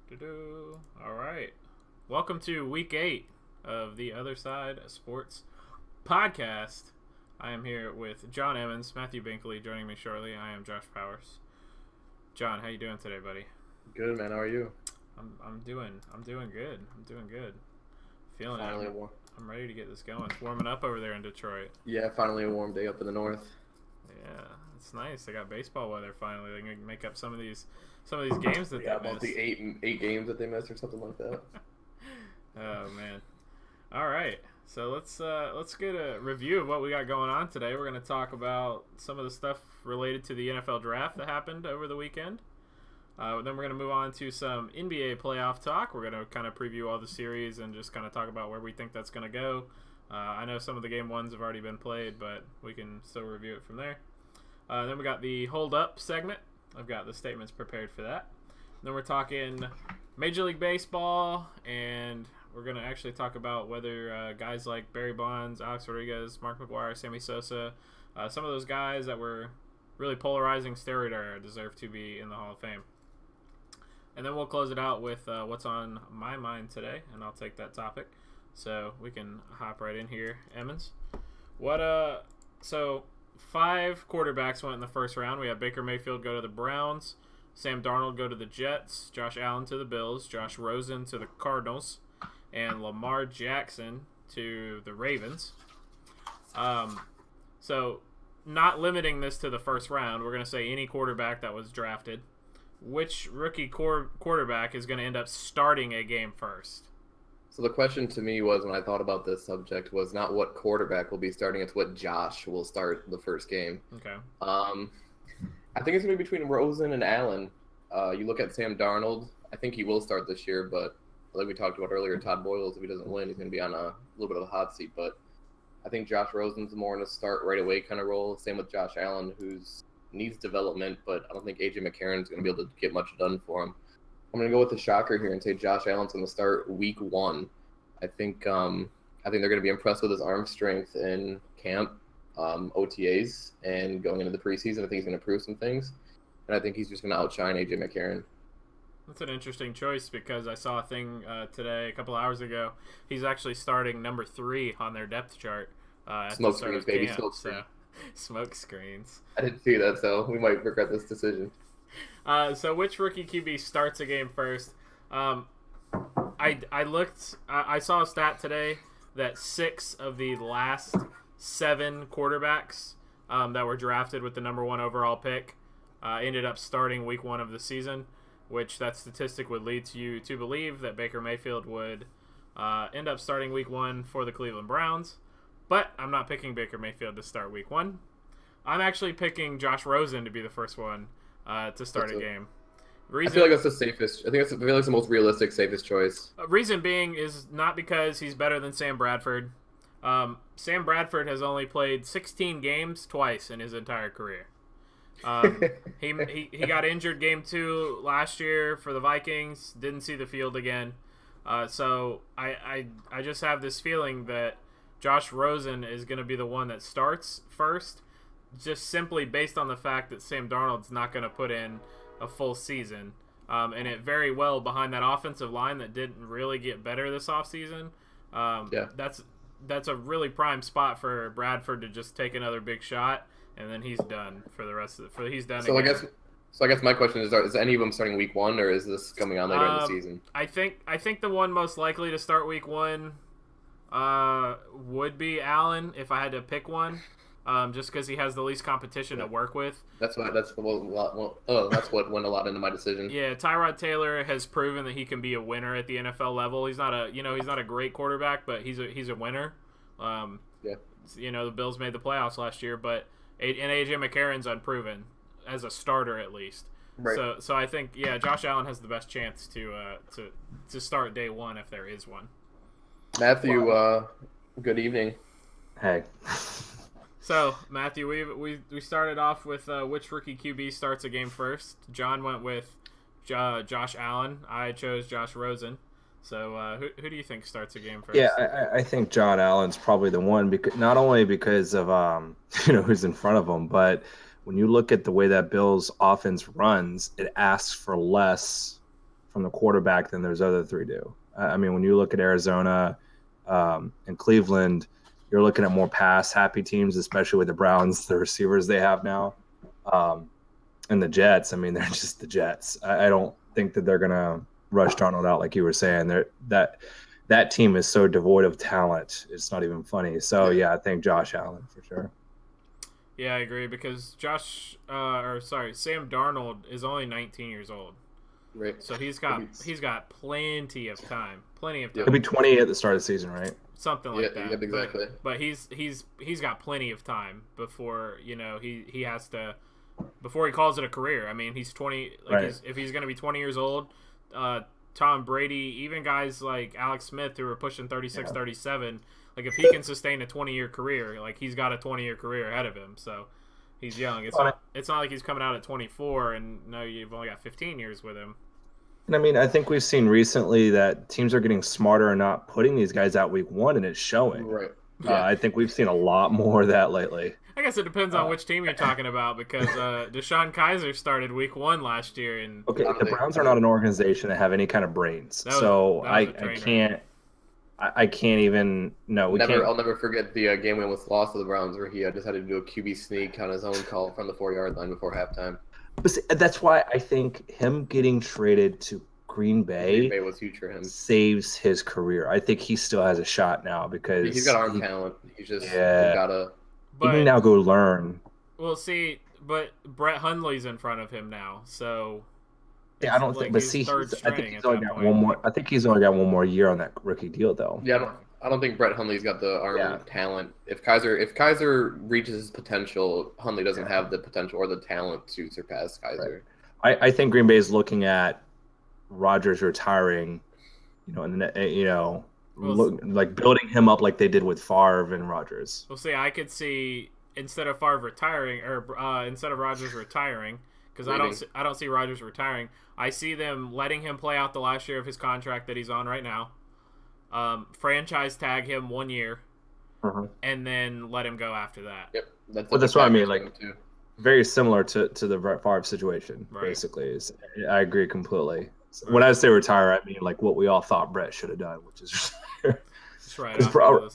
All right. Welcome to week 8 of the Other Side Sports podcast. I am here with John Emmons, Matthew Binkley joining me shortly. I am Josh Powers. John, how you doing today, buddy? Good, man. How are you? I'm doing good. I'm doing good. Feeling Finally it. I'm ready to get this going. It's warming up over there in Detroit. Yeah, finally a warm day up in the north. Yeah, it's nice. They got baseball weather finally. They can make up some of these games that they about missed. the eight games that they missed or something like that. Oh man. All right. So let's get a review of what we got going on today. We're going to talk about some of the stuff related to the NFL draft that happened over the weekend. Then we're going to move on to some NBA playoff talk. We're going to kind of preview all the series and just kind of talk about where we think that's going to go. I know some of the game ones have already been played, but we can still review it from there. Then we got the hold up segment. I've got the statements prepared for that. Then we're talking Major League Baseball, and we're going to actually talk about whether guys like Barry Bonds, Alex Rodriguez, Mark McGwire, Sammy Sosa, some of those guys that were really polarizing steroid era deserve to be in the Hall of Fame. And then we'll close it out with what's on my mind today, and I'll take that topic. So we can hop right in here. Emmons, so 5 quarterbacks went in the first round. We have Baker Mayfield go to the Browns, Sam Darnold go to the Jets, Josh Allen to the Bills, Josh Rosen to the Cardinals, and Lamar Jackson to the Ravens. So not limiting this to the first round, we're going to say any quarterback that was drafted. Which rookie quarterback is going to end up starting a game first? So the question to me was, when I thought about this subject, was not what quarterback will be starting, it's what Josh will start the first game. Okay. I think it's going to be between Rosen and Allen. You look at Sam Darnold, I think he will start this year, but like we talked about earlier, Todd Boyles, if he doesn't win, he's going to be on a little bit of a hot seat. But I think Josh Rosen's more in a start right away kind of role. Same with Josh Allen, who's needs development, but I don't think A.J. McCarron's going to be able to get much done for him. I'm going to go with the shocker here and say Josh Allen's going to start week 1. I think they're going to be impressed with his arm strength in camp, OTAs, and going into the preseason. I think he's going to prove some things, and I think he's just going to outshine A.J. McCarron. That's an interesting choice because I saw a thing today, a couple hours ago. He's actually starting number 3 on their depth chart. Smoke screens, baby, smoke screens. Smoke screens. I didn't see that, so we might regret this decision. So which rookie QB starts a game first? I looked. I saw a stat today that 6 of the last 7 quarterbacks that were drafted with the number 1 overall pick ended up starting week 1 of the season, which that statistic would lead you to believe that Baker Mayfield would end up starting week 1 for the Cleveland Browns. But I'm not picking Baker Mayfield to start week 1. I'm actually picking Josh Rosen to be the first one to start a game. I feel like that's the safest. I feel like it's the most realistic, safest choice. Reason being is not because he's better than Sam Bradford. Sam Bradford has only played 16 games twice in his entire career. He got injured game 2 last year for the Vikings. Didn't see the field again. So I just have this feeling that Josh Rosen is going to be the one that starts first, just simply based on the fact that Sam Darnold's not going to put in a full season. And it very well behind that offensive line that didn't really get better this offseason. That's a really prime spot for Bradford to just take another big shot, and then he's done for the rest of the. He's done. So again. I guess my question is any of them starting week 1, or is this coming on later in the season? I think the one most likely to start week 1 would be Allen if I had to pick one, just because he has the least competition to work with. That's what went a lot into my decision. Yeah, Tyrod Taylor has proven that he can be a winner at the NFL level. He's not a great quarterback, but he's a winner. The Bills made the playoffs last year, and A.J. McCarron's unproven as a starter at least. Right. So I think Josh Allen has the best chance to start day 1 if there is one. Matthew, good evening. Hey. So, Matthew, we started off with which rookie QB starts a game first. John went with Josh Allen. I chose Josh Rosen. So, who do you think starts a game first? Yeah, I think John Allen's probably the one, because not only because of who's in front of him, but when you look at the way that Bills offense runs, it asks for less from the quarterback than those other three do. I mean, when you look at Arizona and Cleveland, you're looking at more pass-happy teams, especially with the Browns, the receivers they have now. And the Jets, I mean, they're just the Jets. I don't think that they're going to rush Darnold out like you were saying. That team is so devoid of talent. It's not even funny. So, yeah, I think Josh Allen for sure. Yeah, I agree because Sam Darnold is only 19 years old. Right. So he's got plenty of time. He'll be 20 at the start of the season, right? Something like that. Yeah, exactly. But he's got plenty of time before he has to before he calls it a career. I mean, he's 20. Like if he's going to be 20 years old, Tom Brady, even guys like Alex Smith who are pushing 36, 37. Like if he can sustain a 20-year career, like he's got a 20-year career ahead of him. So he's young. It's not like he's coming out at 24 and no, you've only got 15 years with him. And I mean, I think we've seen recently that teams are getting smarter and not putting these guys out week one, and it's showing. Right. I think we've seen a lot more of that lately. I guess it depends on which team you're talking about because Deshaun Kaiser started week one last year. And okay, the Browns are not an organization that have any kind of brains. I can't even. No, we can't. I'll never forget the game we almost lost to the Browns where he just had to do a QB sneak on his own call from the 4-yard line before halftime. But see, that's why I think him getting traded to Green Bay was huge for him. Saves his career. I think he still has a shot now because he's got arm talent. He's just gotta. He can now go learn. Well, see, but Brett Hundley's in front of him now, so. Yeah, I don't think. But see, I think he's only got one more. I think he's only got one more year on that rookie deal, though. Yeah, I don't think Brett Hundley's got the arm talent. If Kaiser reaches his potential, Hundley doesn't have the potential or the talent to surpass Kaiser. Right. I think Green Bay is looking at Rodgers retiring, like building him up like they did with Favre and Rodgers. Well, see, I could see instead of Favre retiring or instead of Rodgers retiring, because I don't see Rodgers retiring. I see them letting him play out the last year of his contract that he's on right now. Franchise tag him 1 year, and then let him go after that. Yep, that's what I mean. Like, very similar to the Brett Favre situation. Right. Basically, I agree completely. So when I say retire, I mean like what we all thought Brett should have done, which is retire.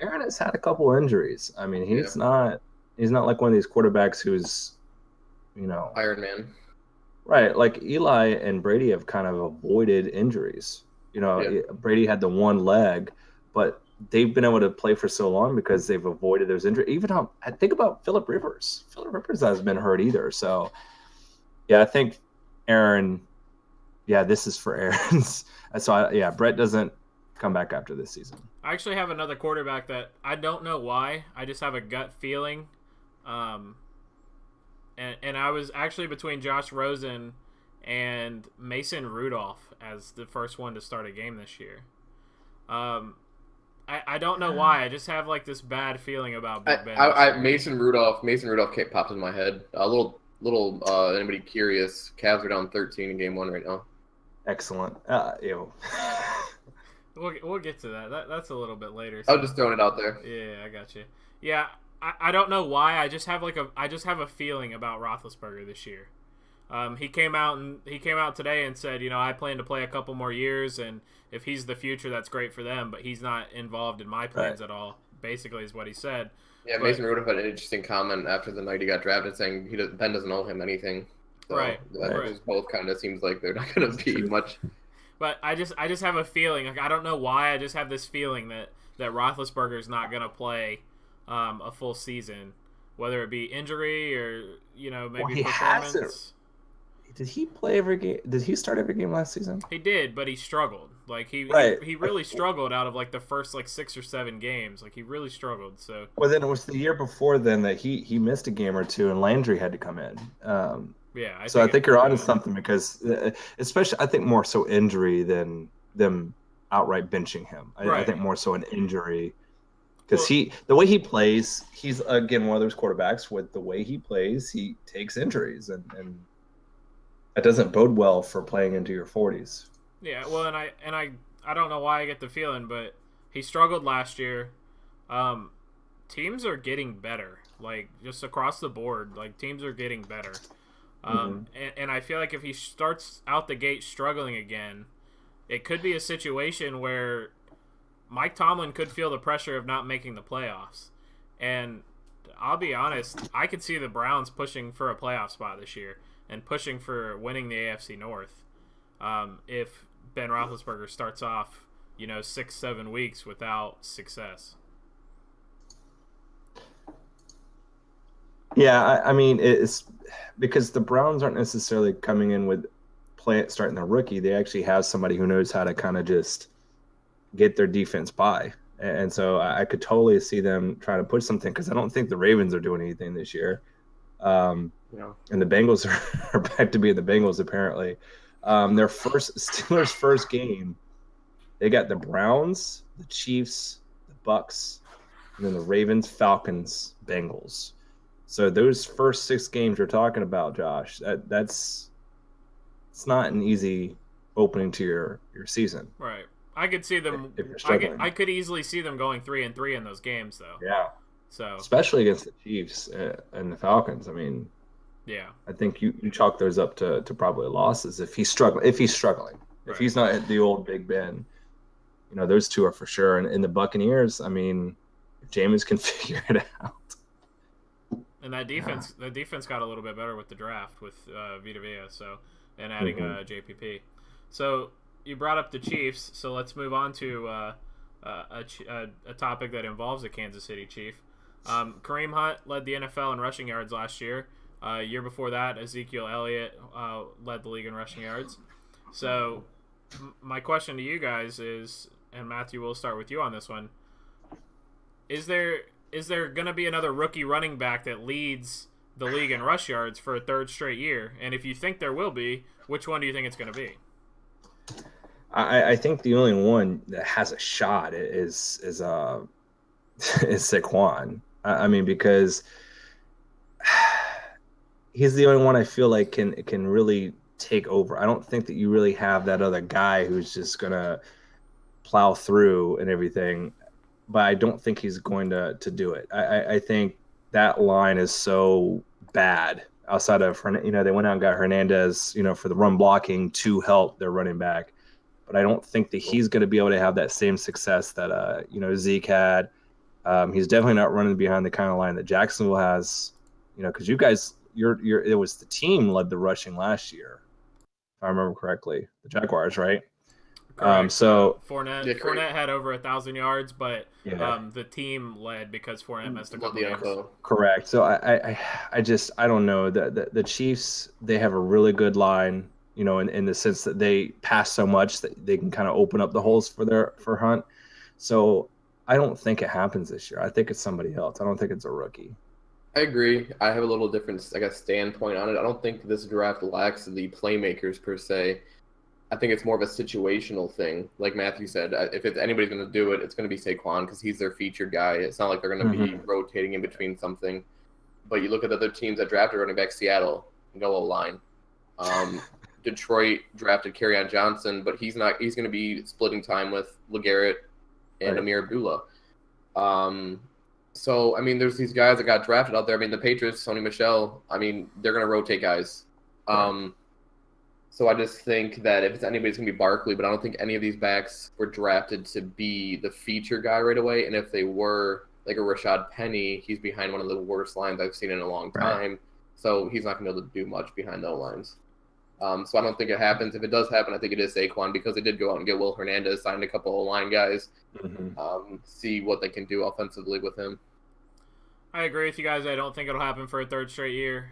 Aaron has had a couple injuries. I mean, he's not like one of these quarterbacks who's, Iron Man. Right, like Eli and Brady have kind of avoided injuries. Brady had the one leg, but they've been able to play for so long because they've avoided those injuries. Even I think about Phillip Rivers. Phillip Rivers hasn't been hurt either. So, yeah, I think Aaron. Yeah, this is for Aaron's. So, Brett doesn't come back after this season. I actually have another quarterback that I don't know why. I just have a gut feeling. And I was actually between Josh Rosen and Mason Rudolph as the first one to start a game this year. I don't know why. I just have like this bad feeling about Big Ben. Mason Rudolph popped in my head. A little anybody curious? Cavs are down 13 in game 1 right now. Excellent. We'll get to that. That's a little bit later. So. I was just throwing it out there. Yeah, I got you. Yeah, I don't know why. I just have a feeling about Roethlisberger this year. He came out today and said, I plan to play a couple more years, and if he's the future, that's great for them. But he's not involved in my plans at all. Basically, is what he said. Yeah, Mason Rudolph had an interesting comment after the night he got drafted, saying Ben doesn't owe him anything. So right. Both kind of seems like they're not going to be much. But I just have a feeling. Like, I don't know why. I just have this feeling that Roethlisberger's not going to play a full season, whether it be injury or maybe performance. Did he play every game? Did he start every game last season? He did, but he struggled. Like he really struggled out of like the first like 6 or 7 games. Like he really struggled. So. Well, then it was the year before then that he missed a game or two, and Landry had to come in. Yeah. I think you're onto something because, especially I think more so injury than them outright benching him. I think more so an injury. Because the way he plays, he's again one of those quarterbacks with the way he plays, he takes injuries and that doesn't bode well for playing into your 40s. Yeah, well, and I don't know why I get the feeling, but he struggled last year. Teams are getting better, like just across the board. Like teams are getting better. And I feel like if he starts out the gate struggling again, it could be a situation where Mike Tomlin could feel the pressure of not making the playoffs. And I'll be honest, I could see the Browns pushing for a playoff spot this year and pushing for winning the AFC North if Ben Roethlisberger starts off, 6-7 weeks without success. Yeah, I mean, it's because the Browns aren't necessarily coming in with starting their rookie. They actually have somebody who knows how to kind of just get their defense by. And so I could totally see them trying to push something because I don't think the Ravens are doing anything this year. And the Bengals are back to being the Bengals, apparently. Their Steelers' first game, they got the Browns, the Chiefs, the Bucks, and then the Ravens, Falcons, Bengals. So those first 6 games you're talking about, Josh, it's not an easy opening to your season. Right. I could see them. If you're struggling. I could easily see them going 3-3 in those games, though. Yeah. So especially against the Chiefs and the Falcons. I mean, yeah. I think you chalk those up to probably losses if he's struggling. If he's not at the old Big Ben, those two are for sure. And in the Buccaneers, I mean, if Jameis can figure it out. And that defense got a little bit better with the draft with Vita Vea, and adding JPP. So you brought up the Chiefs, so let's move on to a topic that involves a Kansas City Chief. Kareem Hunt led the NFL in rushing yards last year. Year before that, Ezekiel Elliott led the league in rushing yards. So my question to you guys is, and Matthew, we'll start with you on this one. Is there going to be another rookie running back that leads the league in rush yards for a third straight year? And if you think there will be, which one do you think it's going to be? I think the only one that has a shot is Saquon. I mean, because he's the only one I feel like can really take over. I don't think that you really have that other guy who's just gonna plow through and everything. But I don't think he's going to do it. I think that line is so bad outside of, they went out and got Hernandez, for the run blocking to help their running back. But I don't think that he's going to be able to have that same success that, Zeke had. He's definitely not running behind the kind of line that Jacksonville has, because you guys, it was the team led the rushing last year, if I remember correctly, the Jaguars, right? So Fournette had over 1,000 yards, but the team led because Fournette missed a couple games. Correct. So I don't know. The Chiefs, they have a really good line, in the sense that they pass so much that they can kind of open up the holes for Hunt. So I don't think it happens this year. I think it's somebody else. I don't think it's a rookie. I agree. I have a little different, standpoint on it. I don't think this draft lacks the playmakers per se. I think it's more of a situational thing. Like Matthew said, if anybody's going to do it, it's going to be Saquon because he's their featured guy. It's not like they're going to be rotating in between something. But you look at the other teams that drafted running back, Seattle, no O-line. Detroit drafted Kerryon Johnson, but he's not. He's going to be splitting time with LeGarrette and Amir Abdullah. So, I mean, there's these guys that got drafted out there. I mean, the Patriots, Sony Michel, I mean, they're going to rotate guys. So I just think that if it's anybody, it's going to be Barkley, but I don't think any of these backs were drafted to be the feature guy right away. And if they were, like a Rashad Penny, he's behind one of the worst lines I've seen in a long time. Right. So he's not going to be able to do much behind those lines. So I don't think it happens. If it does happen, I think it is Saquon because they did go out and get Will Hernandez, signed a couple of line guys, see what they can do offensively with him. I agree with you guys. I don't think it'll happen for a third straight year.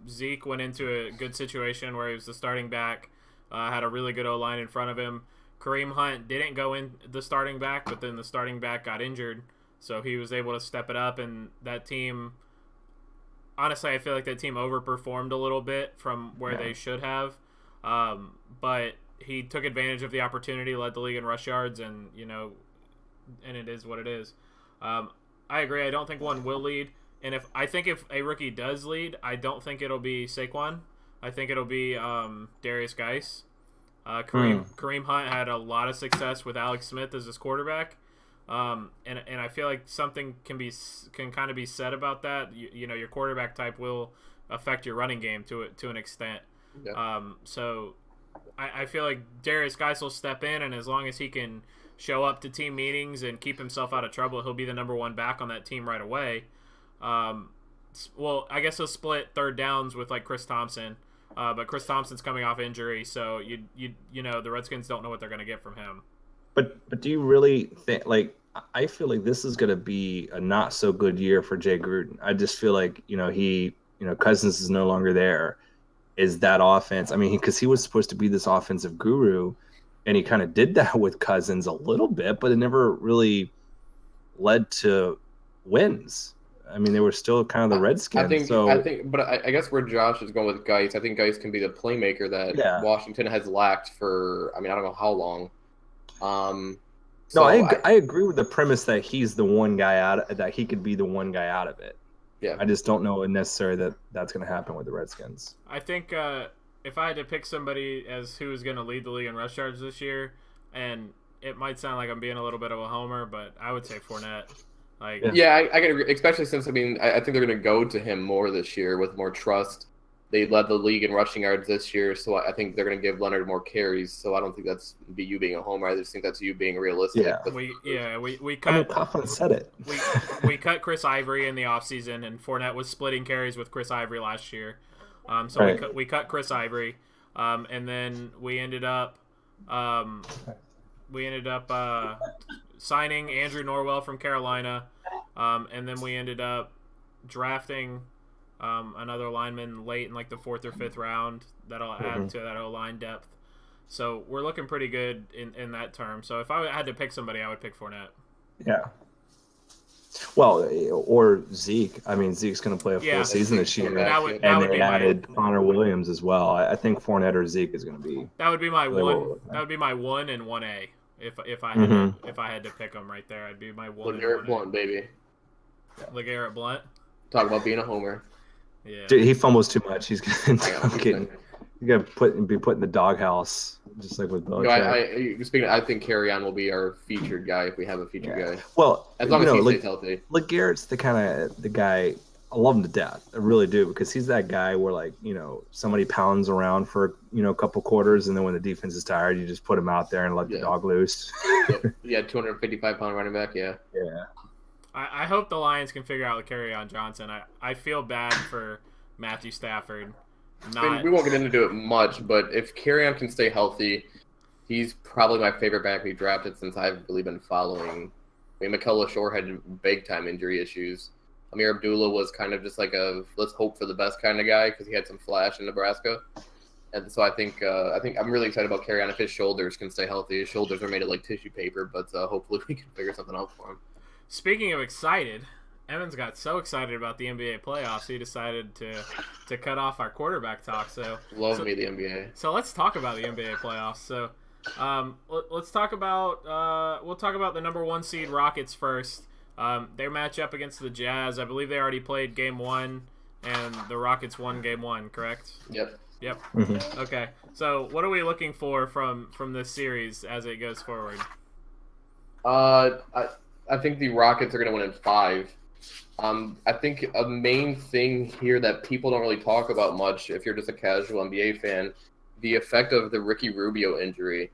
Zeke went into a good situation where he was the starting back, had a really good O-line in front of him. Kareem Hunt didn't go in the starting back, but then the starting back got injured, so he was able to step it up, and that team, honestly, I feel like that team overperformed a little bit from where they should have, but he took advantage of the opportunity, led the league in rush yards, and it is what it is. I agree. I don't think one will lead. And if a rookie does lead, I don't think it'll be Saquon. I think it'll be Darius Geis. Kareem Hunt had a lot of success with Alex Smith as his quarterback. And I feel like something can kind of be said about that. Your quarterback type will affect your running game to an extent. Yeah. So I feel like Darius Geis will step in, and as long as he can show up to team meetings and keep himself out of trouble, he'll be the number one back on that team right away. Well, I guess he'll split third downs with like Chris Thompson, but Chris Thompson's coming off injury, so you know the Redskins don't know what they're going to get from him. But do you really think, like, I feel like this is going to be a not so good year for Jay Gruden. I just feel like, Cousins is no longer there. Is that offense? I mean, because he was supposed to be this offensive guru, and he kind of did that with Cousins a little bit, but it never really led to wins. I mean, they were still kind of the Redskins. I think, but I guess where Josh is going with Geis, I think Geis can be the playmaker that Washington has lacked for, I don't know how long. I agree with the premise that he's the one guy that he could be the one guy out of it. Yeah. I just don't know necessarily that's going to happen with the Redskins. I think if I had to pick somebody as who is going to lead the league in rush yards this year, and it might sound like I'm being a little bit of a homer, but I would say Fournette. I can agree, especially since I think they're going to go to him more this year with more trust. They led the league in rushing yards this year, so I think they're going to give Leonard more carries. So I don't think that's you being a homer. I just think that's you being realistic. Yeah. We cut. I mean, Coughlin said it. we cut Chris Ivory in the offseason, and Fournette was splitting carries with Chris Ivory last year. We cut Chris Ivory, and then we ended up signing Andrew Norwell from Carolina, and then we ended up drafting another lineman late in like the 4th or 5th round that'll add to that O-line depth. So we're looking pretty good in that term. So if I had to pick somebody, I would pick Fournette. Yeah. Well, or Zeke. I mean, Zeke's going to play a full season this year. And they added Connor Williams as well. I think Fournette or Zeke is going to be. That would be my one. That would be my 1 and 1A. If I had to pick them right there, I'd be my 1. LeGarrette Blount, baby. LeGarrette Blount. Talk about being a homer. Yeah. Dude, he fumbles too much. He's going to be put in the doghouse, just like with Belichick. I think Kerryon will be our featured guy if we have a featured guy. Well, as long as he stays healthy. LeGarrette's the guy. I love him to death. I really do, because he's that guy where somebody pounds around for a couple quarters, and then when the defense is tired, you just put him out there and let the dog loose. Yeah, 255-pound running back. Yeah. Yeah. I hope the Lions can figure out Kerryon Johnson. I feel bad for Matthew Stafford. We won't get into it much, but if Kerryon can stay healthy, he's probably my favorite back we drafted since I've really been following. Mikel Lashore had big-time injury issues. Amir Abdullah was kind of just like a let's hope for the best kind of guy because he had some flash in Nebraska. And so I think I'm really excited about Kerryon if his shoulders can stay healthy. His shoulders are made of like tissue paper, but hopefully we can figure something out for him. Speaking of excited, Evans got so excited about the NBA playoffs, he decided to cut off our quarterback talk. So me the NBA. So let's talk about the NBA playoffs. So let's talk about we'll talk about the number 1 seed Rockets first. They match up against the Jazz. I believe they already played Game 1, and the Rockets won Game 1. Correct? Yep. Mm-hmm. Okay. So what are we looking for from this series as it goes forward? I think the Rockets are going to win in 5. I think a main thing here that people don't really talk about much, if you're just a casual NBA fan, the effect of the Ricky Rubio injury.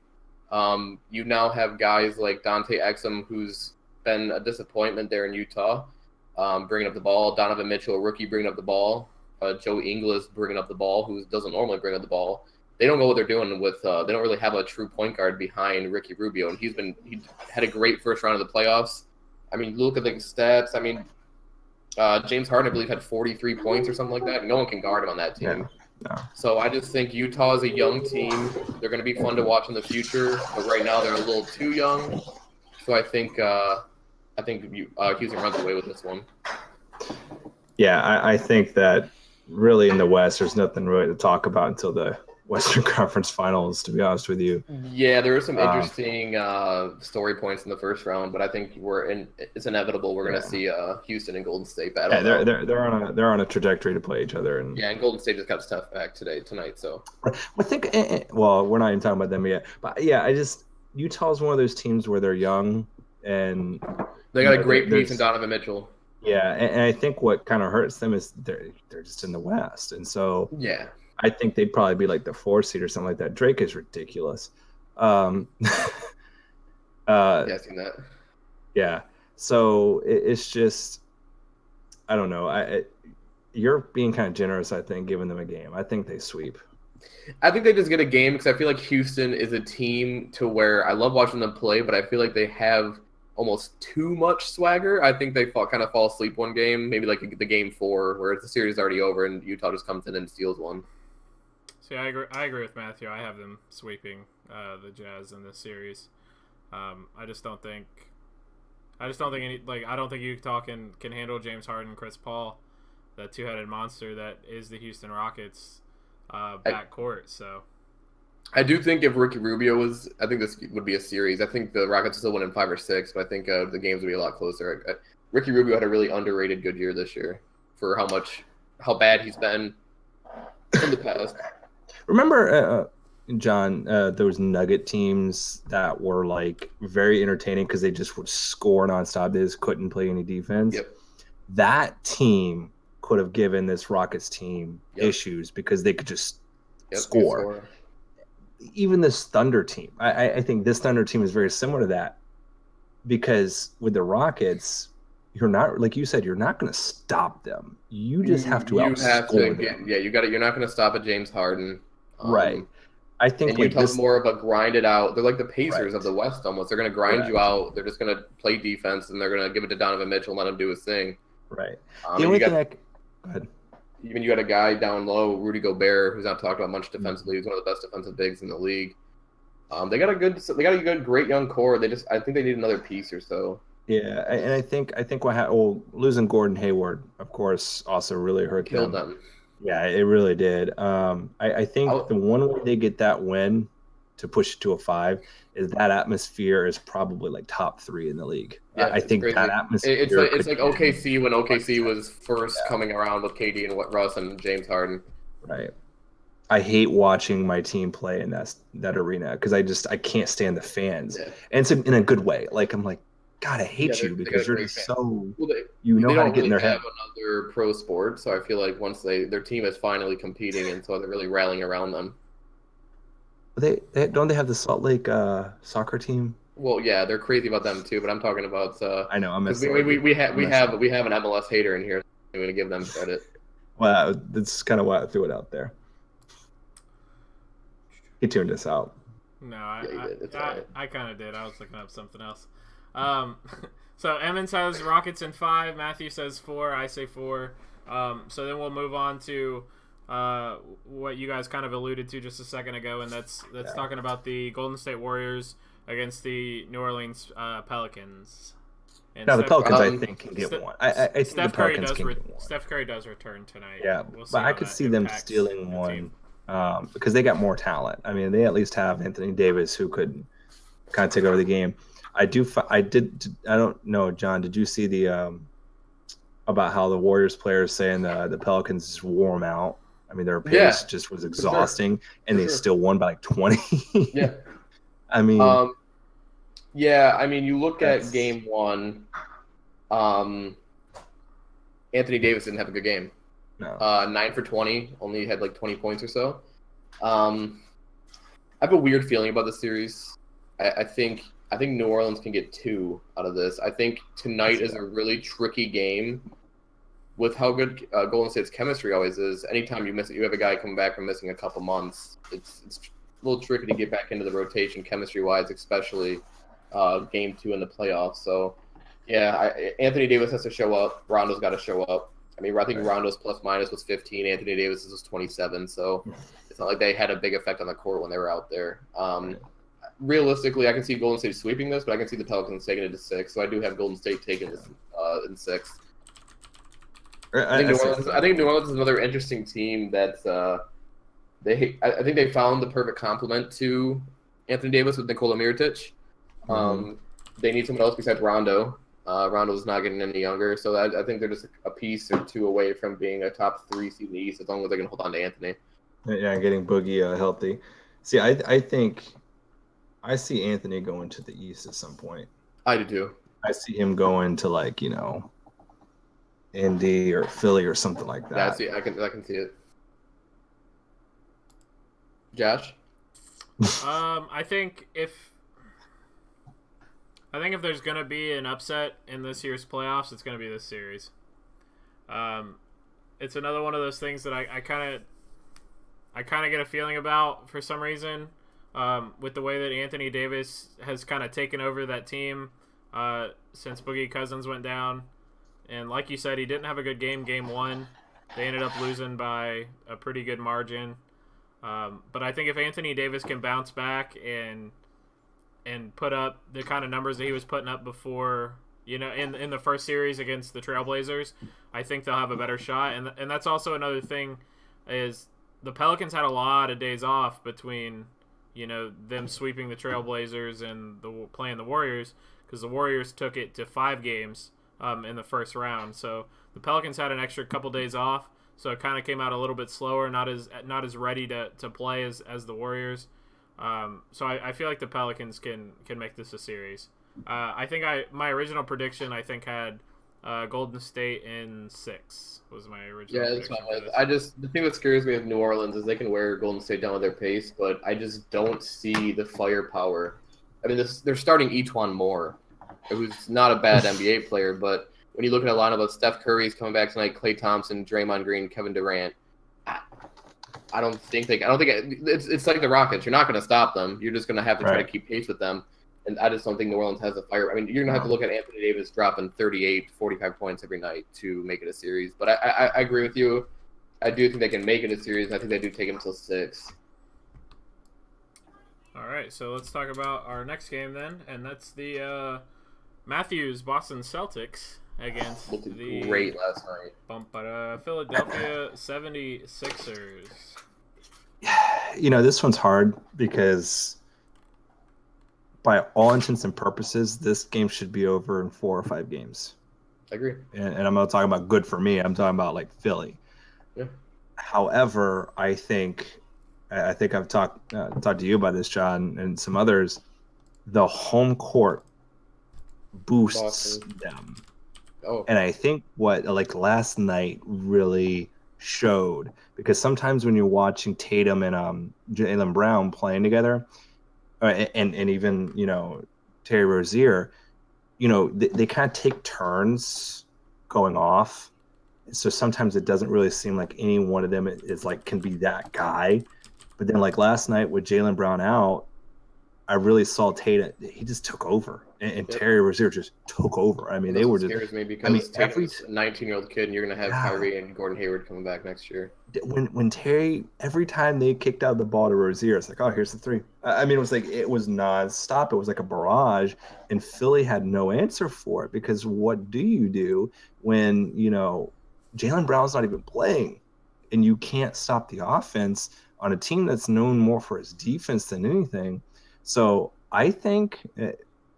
You now have guys like Dante Exum, who's been a disappointment there in Utah, bringing up the ball. Donovan Mitchell, a rookie, bringing up the ball. Joe Ingles bringing up the ball, who doesn't normally bring up the ball. They don't know what they're doing with. They don't really have a true point guard behind Ricky Rubio, and he had a great first round of the playoffs. Look at the stats. James Harden, I believe, had 43 points or something like that. No one can guard him on that team. No. So I just think Utah is a young team. They're going to be fun to watch in the future, but right now they're a little too young. So I think Houston runs away with this one. Yeah, I think that really in the West, there's nothing really to talk about until the Western Conference Finals, to be honest with you. Yeah, there were some interesting story points in the first round, but I think it's inevitable we're going to see Houston and Golden State battle. Yeah, they're on a trajectory to play each other. And Golden State just got Steph back tonight. So I think, we're not even talking about them yet, but yeah, Utah's one of those teams where they're young and they got a great piece in Donovan Mitchell. Yeah, and I think what kind of hurts them is they're just in the West, and so Yeah, I think they'd probably be like the 4 seed or something like that. Drake is ridiculous. Um, uh, yeah, I've seen that. yeah, so it's just I don't know. You're being kind of generous, I think, giving them a game. I think they sweep. I think they just get a game because I feel like Houston is a team to where I love watching them play, but I feel like they have almost too much swagger. I think they kind of fall asleep one game, maybe like the game 4, where the series is already over and Utah just comes in and steals one. See, I agree. I agree with Matthew. I have them sweeping the Jazz in this series. I just don't think. I just don't think I don't think Utah can handle James Harden, Chris Paul, that two-headed monster that is the Houston Rockets backcourt. So I do think if Ricky Rubio was, I think this would be a series. I think the Rockets still win in 5 or 6, but I think the games would be a lot closer. Ricky Rubio had a really underrated good year this year for how bad he's been in the past. Remember, John, those Nugget teams that were like very entertaining because they just would score nonstop. They just couldn't play any defense. Yep. That team could have given this Rockets team issues because they could just score. Even this Thunder team, I think this Thunder team is very similar to that because with the Rockets, you're not, like you said, you're not going to stop them. You just have to outscore them. You got it. You're not going to stop at James Harden, right? I think and Utah's more of a grind it out. They're like the Pacers of the West almost. They're going to grind you out. They're just going to play defense, and they're going to give it to Donovan Mitchell and let him do his thing. Right. The only thing go ahead. Even you got a guy down low, Rudy Gobert, who's not talked about much defensively. He's one of the best defensive bigs in the league. They got a good, great young core. I think they need another piece or so. Yeah, and I think losing Gordon Hayward, of course, also really hurt Killed them. Yeah, it really did. I think the one way they get that win to push it to a 5 is that atmosphere is probably like top 3 in the league. Yeah, I think crazy. that atmosphere. It's like OKC when OKC was first coming around with KD and Russ and James Harden. Right. I hate watching my team play in that arena because I can't stand the fans, and it's in a good way. Like I'm like, God, I hate you because you're just so how to get in their head. They don't have another pro sport, so I feel like once their team is finally competing, and so they're really rallying around them. They don't they have the Salt Lake soccer team? Well, yeah, they're crazy about them too. But I'm talking about. I know. we have an MLS hater in here. I'm going to give them credit. Well, that's kind of why I threw it out there. He tuned us out. No, I kind of did. I was looking up something else. So Emmons has Rockets in 5. Matthew says 4. I say 4. So then we'll move on to what you guys kind of alluded to just a second ago, and that's talking about the Golden State Warriors against the New Orleans Pelicans. And the Pelicans, I think, can get one. I think Steph the Pelicans can get one. Steph Curry does return tonight. Yeah, but I could see them stealing one because they got more talent. I mean, they at least have Anthony Davis who could kind of take over the game. I don't know, John, did you see the about how the Warriors players saying the Pelicans just wore them out? I mean, their pace just was exhausting, and they still won by like 20. Yeah. I mean, you look at game 1, Anthony Davis didn't have a good game. No. 9 for 20, only had like 20 points or so. I have a weird feeling about this series. I think New Orleans can get 2 out of this. I think tonight is a really tricky game with how good Golden State's chemistry always is. Anytime you have a guy coming back from missing a couple months, it's a little tricky to get back into the rotation chemistry-wise, especially game 2 in the playoffs. So, yeah, Anthony Davis has to show up. Rondo's got to show up. I mean, I think Rondo's plus-minus was 15. Anthony Davis was 27. So it's not like they had a big effect on the court when they were out there. Realistically, I can see Golden State sweeping this, but I can see the Pelicans taking it to 6. So I do have Golden State taking this in 6. I think New Orleans is another interesting team that I think they found the perfect complement to Anthony Davis with Nikola Mirotic. They need someone else besides Rondo. Rondo's not getting any younger, so I think they're just a piece or 2 away from being a top 3 seed in the East as long as they can hold on to Anthony. Yeah, getting Boogie healthy. See, I think I see Anthony going to the East at some point. I do too. I see him going to Indy or Philly or something like Yeah, I that. see. I can see it. Josh? I think if there's gonna be an upset in this year's playoffs, it's gonna be this series. It's another one of those things that I kind of get a feeling about for some reason. With the way that Anthony Davis has kind of taken over that team since Boogie Cousins went down. And like you said, he didn't have a good game 1. They ended up losing by a pretty good margin. But I think if Anthony Davis can bounce back and put up the kind of numbers that he was putting up before, in the first series against the Trailblazers, I think they'll have a better shot. And that's also another thing is the Pelicans had a lot of days off between them sweeping the Trailblazers and playing the Warriors, because the Warriors took it to 5 games in the first round. So the Pelicans had an extra couple days off, so it kind of came out a little bit slower, not as ready to play as the Warriors. So I feel like the Pelicans can make this a series. I think my original prediction had Golden State in 6 was my original. Yeah, that's fine. The thing that scares me with New Orleans is they can wear Golden State down with their pace, but I just don't see the firepower. I mean, they're starting Etuan Moore, who's not a bad NBA player, but when you look at a lineup of Steph Curry's coming back tonight, Klay Thompson, Draymond Green, Kevin Durant, I don't think it's like the Rockets. You're not going to stop them. You're just going to have to try to keep pace with them. And I just don't think New Orleans has the fire. I mean, you're going to have to look at Anthony Davis dropping 38, 45 points every night to make it a series. But I agree with you. I do think they can make it a series. I think they do take them until 6. All right, so let's talk about our next game then, and that's the Matthews Boston Celtics against the great last night. Philadelphia 76ers. This one's hard because by all intents and purposes, this game should be over in 4 or 5 games. I agree. And I'm not talking about good for me. I'm talking about like Philly. Yeah. However, I think I've talked to you about this, John, and some others. The home court boosts Boston. them. Oh. And I think what last night really showed, because sometimes when you're watching Tatum and Jaylen Brown playing together, and even Terry Rozier, they kind of take turns going off. So sometimes it doesn't really seem like any one of them is can be that guy. But then last night with Jaylen Brown out, I really saw Tatum. He just took over, and Terry Rozier just took over. I mean, they were just. Scares me because Tatum's a 19-year-old kid, and you're going to have Kyrie and Gordon Hayward coming back next year. When Terry, every time they kicked out the ball to Rozier, it's oh, here's the 3. I mean, it was nonstop. It was like a barrage, and Philly had no answer for it, because what do you do when Jaylen Brown's not even playing, and you can't stop the offense on a team that's known more for its defense than anything? So I think,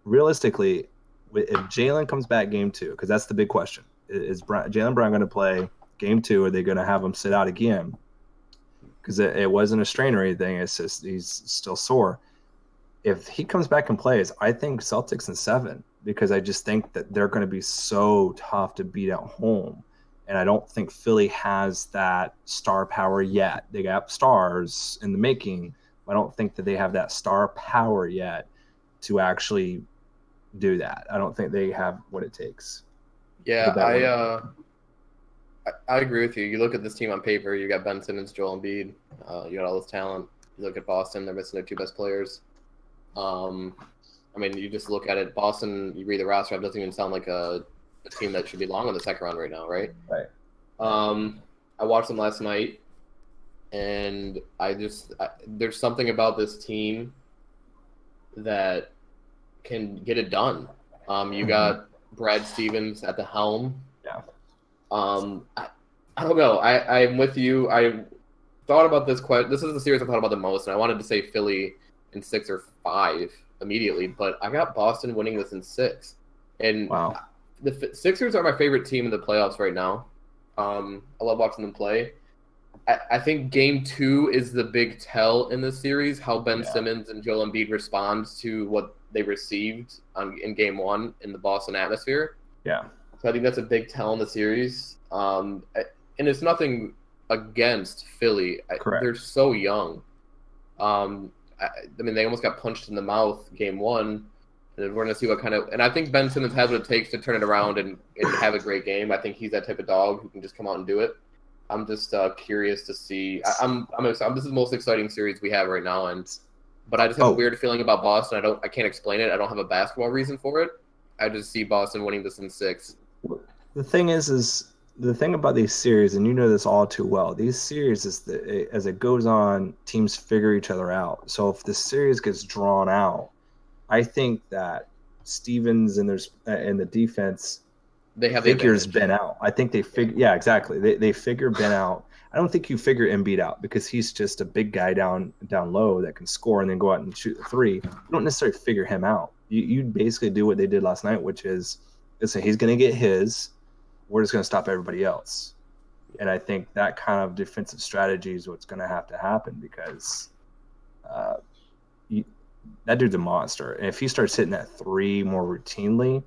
realistically, if Jaylen comes back game 2, because that's the big question, is Jaylen Brown going to play game 2? Or are they going to have him sit out again? Because it wasn't a strain or anything. It's just he's still sore. If he comes back and plays, I think Celtics in 7, because I just think that they're going to be so tough to beat at home. And I don't think Philly has that star power yet. They got stars in the making. I don't think that they have that star power yet to actually do that. I don't think they have what it takes. Yeah, I agree with you. You look at this team on paper, you got Ben Simmons, Joel Embiid, you got all this talent. You look at Boston, they're missing their 2 best players. I mean, you just look at it, Boston, you read the roster, it doesn't even sound like a team that should belong in the second round right now, right? Right. I watched them last night, and there's something about this team that can get it done. You got Brad Stevens at the helm. Yeah. I don't know. I'm with you. I thought about this question. This is the series I thought about the most, and I wanted to say Philly in 6 or 5 immediately, but I got Boston winning this in 6. And wow. The Sixers are my favorite team in the playoffs right now. I love watching them play. I think Game 2 is the big tell in this series, how Ben Simmons and Joel Embiid respond to what they received in Game 1 in the Boston atmosphere. Yeah. So I think that's a big tell in the series. And it's nothing against Philly. Correct. They're so young. I mean, they almost got punched in the mouth game one. And we're going to see what kind of – and I think Ben Simmons has what it takes to turn it around and have a great game. I think he's that type of dog who can just come out and do it. I'm just curious to see. I'm excited. This is the most exciting series we have right now, but I just have a weird feeling about Boston. I can't explain it. I don't have a basketball reason for it. I just see Boston winning this in 6. The thing is the thing about these series, and you know this all too well. These series as it goes on, teams figure each other out. So if the series gets drawn out, I think that Stevens and the defense figures Ben out. I think they figure. Yeah, exactly. They figure Ben out. I don't think you figure Embiid out because he's just a big guy down low that can score and then go out and shoot the three. You don't necessarily figure him out. You basically do what they did last night, which is, listen, he's going to get his. We're just going to stop everybody else. And I think that kind of defensive strategy is what's going to have to happen because that dude's a monster. And if he starts hitting that three more routinely,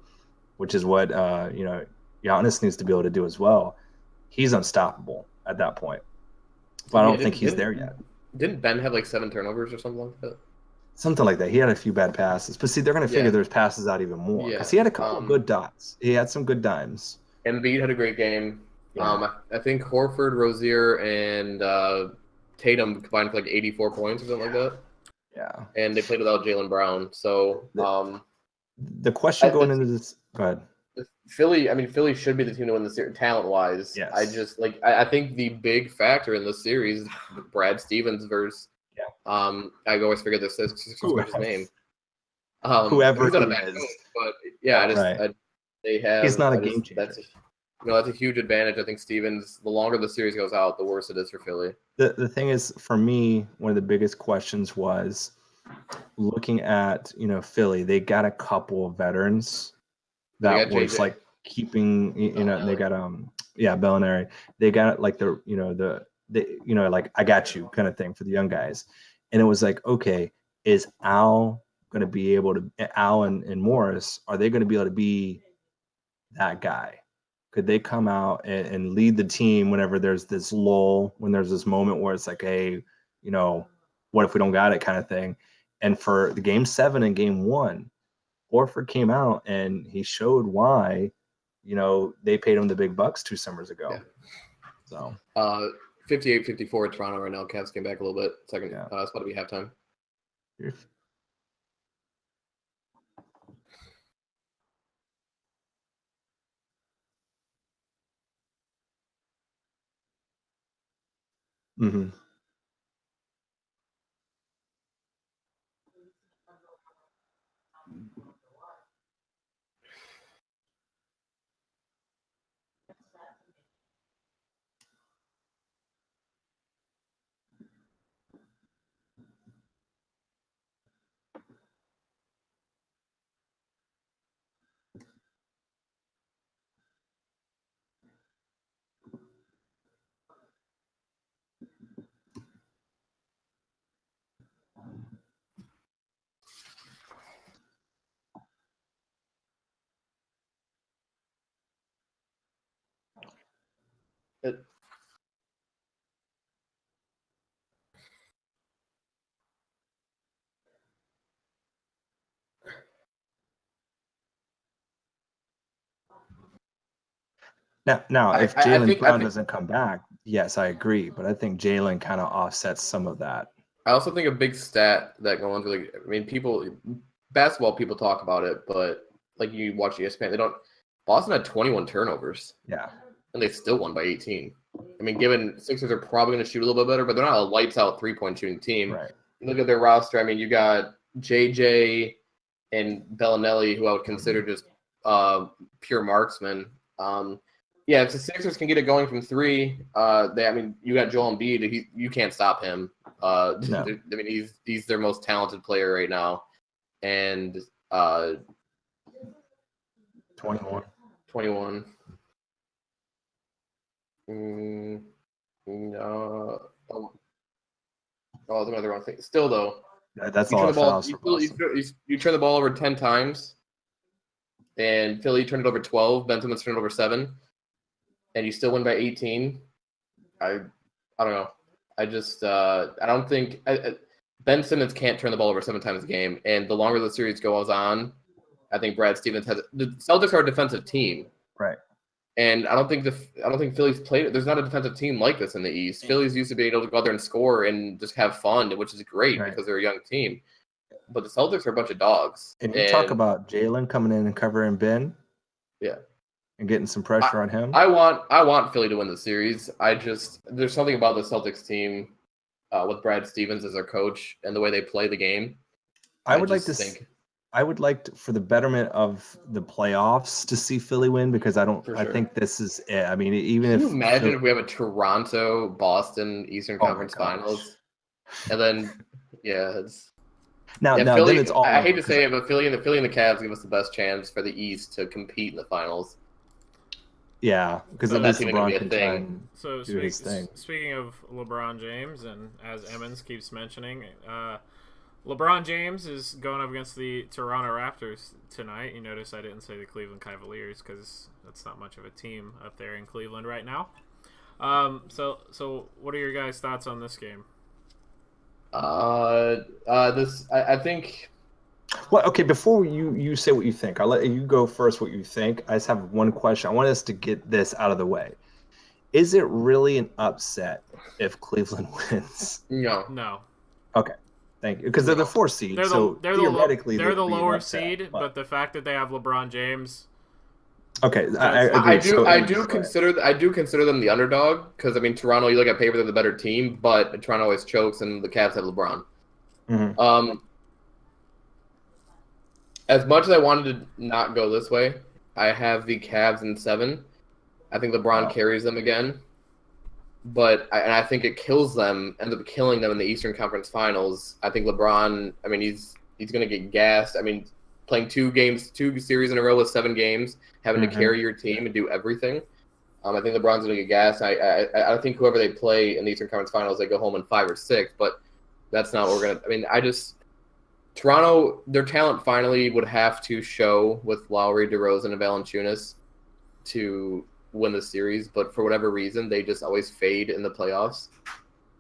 which is what Giannis needs to be able to do as well, he's unstoppable at that point. But I don't think he's there yet. Didn't Ben have like 7 turnovers or something like that? Something like that. He had a few bad passes. But see, they're going to figure those passes out even more. Because he had a couple good dots. He had some good dimes. Embiid had a great game. Yeah. I think Horford, Rozier, and Tatum combined for like 84 points or something like that. Yeah. And they played without Jaylen Brown. So the question going into this – go ahead. Philly should be the team to win the series talent-wise. Yes. I think the big factor in this series is Brad Stevens versus I always forget this his name. Whoever he's not a bad coach, but yeah, they have. He's not a game changer. That's a huge advantage. I think Stevens. The longer the series goes out, the worse it is for Philly. The thing is, for me, one of the biggest questions was looking at Philly. They got a couple of veterans that was like keeping they got Bellinelli. They got like like I got you kind of thing for the young guys. And it was like, okay, is Al going to be able to Al and Morris, are they going to be able to be that guy? Could they come out and lead the team whenever there's this lull, when there's this moment where it's like, hey, what if we don't got it kind of thing? And for the game 7 and game 1, Horford came out and he showed why, they paid him the big bucks 2 summers ago. Yeah. So 58-54 Toronto right now. Cavs came back a little bit. Second, it's about to be halftime. Mm-hmm. Now, if Jaylen Brown doesn't come back, yes, I agree. But I think Jaylen kind of offsets some of that. I also think a big stat that goes into basketball people talk about it, but like you watch ESPN, Boston had 21 turnovers. Yeah. And they still won by 18. Given Sixers are probably going to shoot a little bit better, but they're not a lights-out three-point shooting team. Right. You look at their roster, you got JJ and Bellinelli, who I would consider just pure marksmen. If the Sixers can get it going from 3, you got Joel Embiid. You can't stop him. No. He's their most talented player right now. And 21. No. That's another wrong thing. Still, though, that's all fouls for Boston. You turn the ball over 10 times. and Philly turned it over 12. Ben Simmons turned it over 7, and you still win by 18. I don't know. I just I don't think Ben Simmons can't turn the ball over 7 times a game, and the longer the series goes on, I think Brad Stevens has. The Celtics are a defensive team, Right. and I don't think Philly's played. There's not a defensive team like this in the East. Philly's used to be able to go out there and score and just have fun, which is great because they're a young team. But the Celtics are a bunch of dogs. And you talk about Jalen coming in and covering Ben. Yeah. And getting some pressure on him. I want Philly to win the series. There's something about the Celtics team with Brad Stevens as their coach and the way they play the game. I would like for the betterment of the playoffs to see Philly win because I think this is it. I mean, Can you imagine if we have a Toronto Boston Eastern Conference Finals, and then it's. Philly, then it's all. I hate to say it, but Philly and the Cavs give us the best chance for the East to compete in the finals. Yeah, because at least LeBron can try and do his thing. Speaking of LeBron James, and as Emmons keeps mentioning, LeBron James is going up against the Toronto Raptors tonight. You notice I didn't say the Cleveland Cavaliers because that's not much of a team up there in Cleveland right now. So what are your guys' thoughts on this game? I think. Well, okay. Before you say what you think, I'll let you go first. What you think? I just have one question. I want us to get this out of the way. Is it really an upset if Cleveland wins? No. Okay, thank you. Because they're the 4th seed, so theoretically they're the lower seed. But the fact that they have LeBron James. Okay, I agree. I do consider them the underdog because I mean Toronto, you look at paper, they're the better team, but Toronto always chokes and the Cavs have LeBron. Mm-hmm. As much as I wanted to not go this way, I have the Cavs in 7. I think LeBron carries them again, but I think it kills them, ends up killing them in the Eastern Conference Finals. I think LeBron, I mean, he's going to get gassed. I mean, playing 2 series in a row with 7 games, having to carry your team and do everything. I think LeBron's going to get gassed. I think whoever they play in the Eastern Conference Finals, they go home in 5 or 6, but that's not what we're going to – I mean, Toronto, their talent finally would have to show with Lowry, DeRozan, and Valanciunas to win the series, but for whatever reason, they just always fade in the playoffs.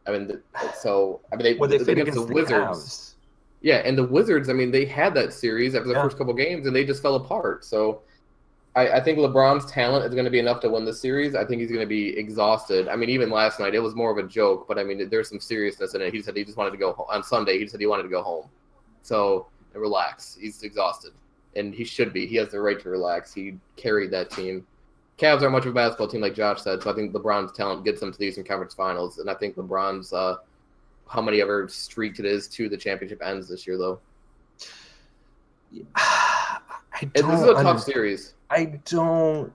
I mean, they fade against the Wizards. Cavs. Yeah, and the Wizards, I mean, they had that series after the first couple games, and they just fell apart. So I think LeBron's talent is going to be enough to win the series. I think he's going to be exhausted. I mean, even last night, it was more of a joke, but I mean, there's some seriousness in it. He said he just wanted to go home. On Sunday, he said he wanted to go home. So relax. He's exhausted, and he should be. He has the right to relax. He carried that team. Cavs are much of a basketball team, like Josh said, so I think LeBron's talent gets them to the Eastern Conference Finals, and I think LeBron's how many ever streak it is to the championship ends this year, though. This is a tough series. I don't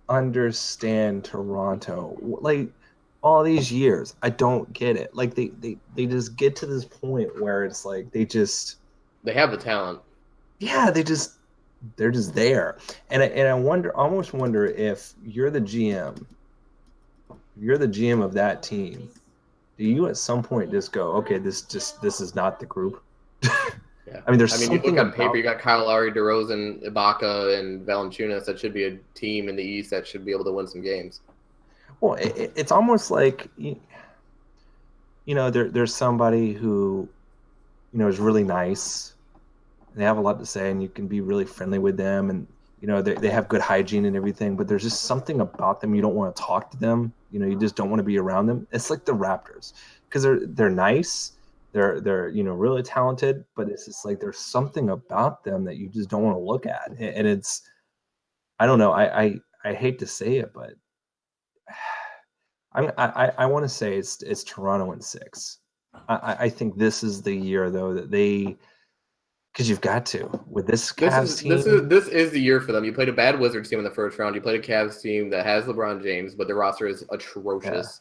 understand Toronto. Like, all these years, I don't get it. Like, they just get to this point where it's like they have the talent. Yeah, they're just there. And I almost wonder if you're the GM of that team, do you at some point just go, okay, this is not the group? Yeah. I mean, you look on paper, you got Kyle Lowry, DeRozan, Ibaka, and Valanciunas. That should be a team in the East that should be able to win some games. Well, it's almost like, there's somebody who, is really nice. And they have a lot to say, and you can be really friendly with them, and they have good hygiene and everything. But there's just something about them you don't want to talk to them. You just don't want to be around them. It's like the Raptors, because they're nice. They're really talented, but it's just like there's something about them that you just don't want to look at, and it's, I don't know. I hate to say it, but I want to say it's Toronto in 6. I think this is the year though that because you've got to with this Cavs team. This is the year for them. You played a bad Wizards team in the first round. You played a Cavs team that has LeBron James, but their roster is atrocious.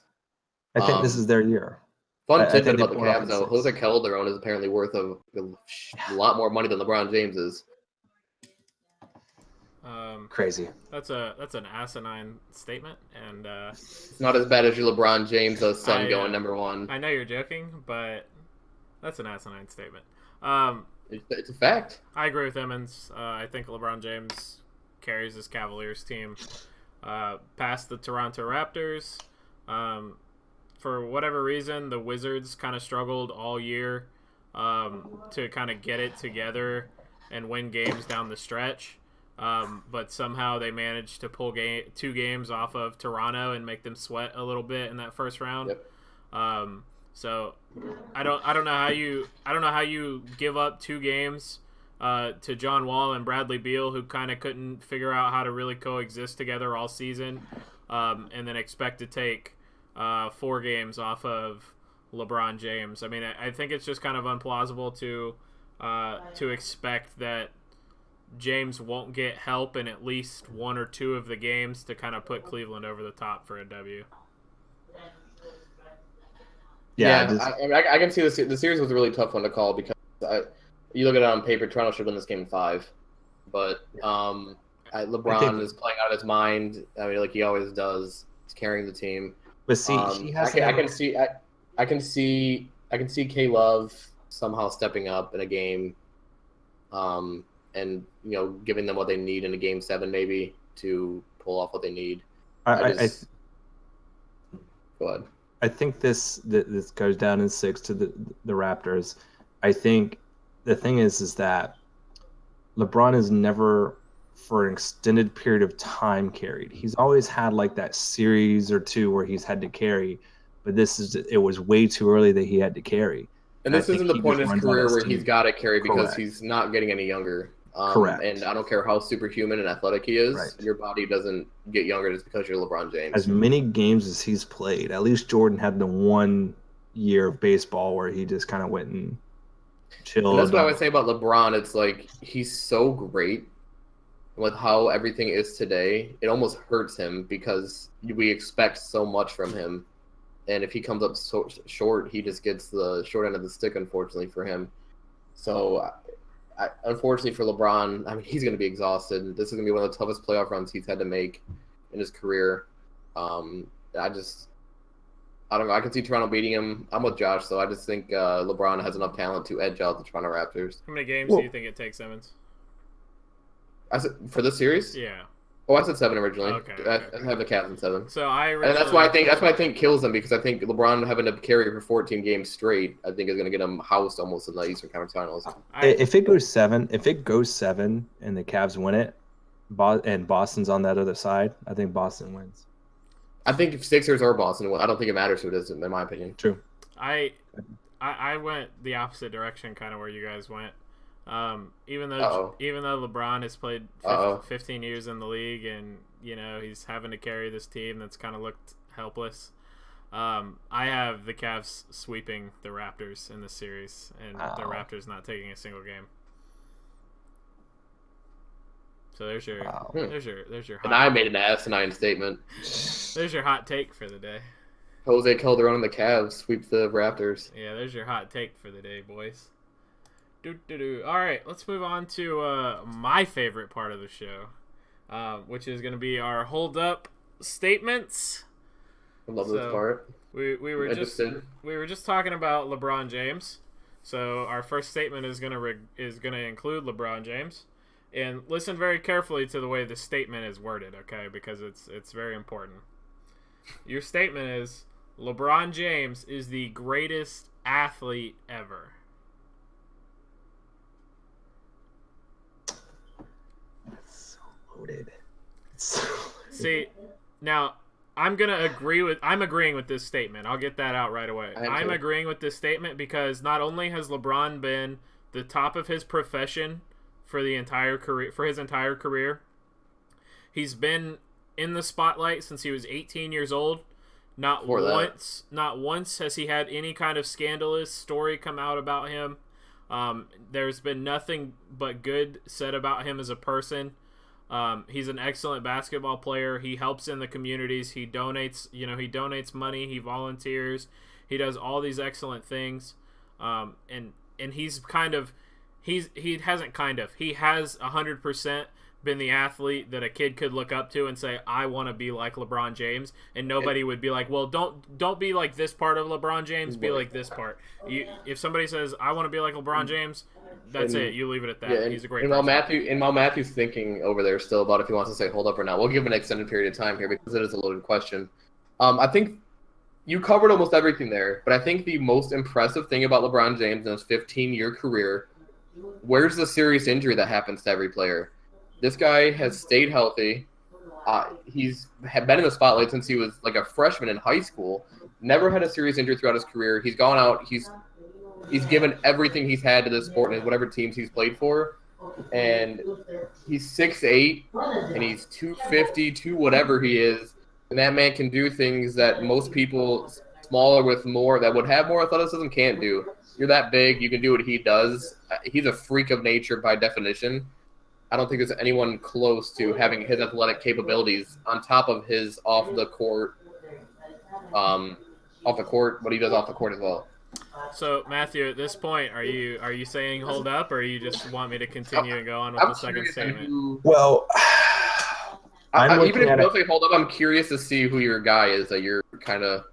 Yeah. I think this is their year. Fun tidbit about the Cavs, though. Jose Calderon is apparently worth a lot more money than LeBron James is. Crazy. That's an asinine statement, and it's not as bad as your LeBron James' son going number 1. I know you're joking, but that's an asinine statement. It's a fact. I agree with Emmons. I think LeBron James carries this Cavaliers team past the Toronto Raptors. For whatever reason, the Wizards kind of struggled all year to kind of get it together and win games down the stretch. But somehow they managed to pull 2 games off of Toronto and make them sweat a little bit in that first round. Yep. So I don't know how you give up 2 games to John Wall and Bradley Beal, who kind of couldn't figure out how to really coexist together all season, and then expect to take 4 games off of LeBron James. I mean, I think it's just kind of implausible to expect that James won't get help in at least 1 or 2 of the games to kind of put Cleveland over the top for a W. I can see the series was a really tough one to call because you look at it on paper, Toronto should win this game in 5, but LeBron is playing out of his mind. I mean, like he always does. He's carrying the team. But see, he has I can see K Love somehow stepping up in a game, and giving them what they need in a game 7 maybe to pull off what they need. Go ahead. I think this goes down in 6 to the Raptors. I think the thing is that LeBron has never, for an extended period of time, carried. He's always had like that series or 2 where he's had to carry, but it was way too early that he had to carry. And this isn't the point in his career where he's got to carry because he's not getting any younger. Correct. And I don't care how superhuman and athletic he is, Right. Your body doesn't get younger just because you're LeBron James. As many games as he's played, at least Jordan had the 1 year of baseball where he just kind of went and chilled. And that's what I would say about LeBron. It's like he's so great with how everything is today. It almost hurts him because we expect so much from him. And if he comes up so short, he just gets the short end of the stick, unfortunately, for him. So, unfortunately for LeBron, I mean, he's going to be exhausted. This is going to be one of the toughest playoff runs he's had to make in his career. I don't know. I can see Toronto beating him. I'm with Josh, so I just think LeBron has enough talent to edge out the Toronto Raptors. How many games do you think it takes, Emmons? I said for this series? Yeah. Oh, I said 7 originally. Okay. I have the Cavs in 7. So and that's why I think kills them, because I think LeBron having to carry for 14 games straight, I think is going to get him housed almost in the Eastern Conference Finals. If it goes 7, and the Cavs win it, and Boston's on that other side, I think Boston wins. I think if Sixers or Boston win, I don't think it matters who it is, in my opinion. True. I went the opposite direction, kind of where you guys went. Even though LeBron has played 15 years in the league, and he's having to carry this team that's kind of looked helpless, I have the Cavs sweeping the Raptors in this series, and the Raptors not taking a single game. So there's your And I made an asinine statement. There's your hot take for the day. Jose Calderon and the Cavs sweep the Raptors. Yeah, there's your hot take for the day, boys. All right, let's move on to my favorite part of the show, which is going to be our hold up statements. I love this part. We were just talking about LeBron James, so our first statement is gonna include LeBron James, and listen very carefully to the way the statement is worded, okay? Because it's very important. Your statement is LeBron James is the greatest athlete ever. Loaded. See, now I'm agreeing with this statement. I'll get that out right away. I'm agreeing with this statement because not only has LeBron been the top of his profession for his entire career, he's been in the spotlight since he was 18 years old. Not once has he had any kind of scandalous story come out about him. There's been nothing but good said about him as a person. He's an excellent basketball player. He helps in the communities. He donates money. He volunteers. He does all these excellent things. He has 100% been the athlete that a kid could look up to and say, I want to be like LeBron James, and nobody would be like, well, don't be like this part of LeBron James, be like this part. If somebody says, I want to be like LeBron James, that's it. You leave it at that. Yeah, he's a great and person. while Matthew's thinking over there still about if he wants to say hold up or not, we'll give him an extended period of time here because it is a loaded question. I think you covered almost everything there, but I think the most impressive thing about LeBron James in his 15-year career, where's the serious injury that happens to every player? This guy has stayed healthy. He's been in the spotlight since he was like a freshman in high school. Never had a serious injury throughout his career. He's gone out. He's given everything he's had to this sport and whatever teams he's played for. And he's 6'8", and he's 250, whatever he is. And that man can do things that most people smaller with more, that would have more athleticism, can't do. You're that big. You can do what he does. He's a freak of nature by definition. I don't think there's anyone close to having his athletic capabilities on top of his off the court, what he does off the court as well. So Matthew, at this point, are you saying hold up, or you just want me to continue and go on with the second statement? Well, even if you don't say hold up, I'm curious to see who your guy is that you're kind of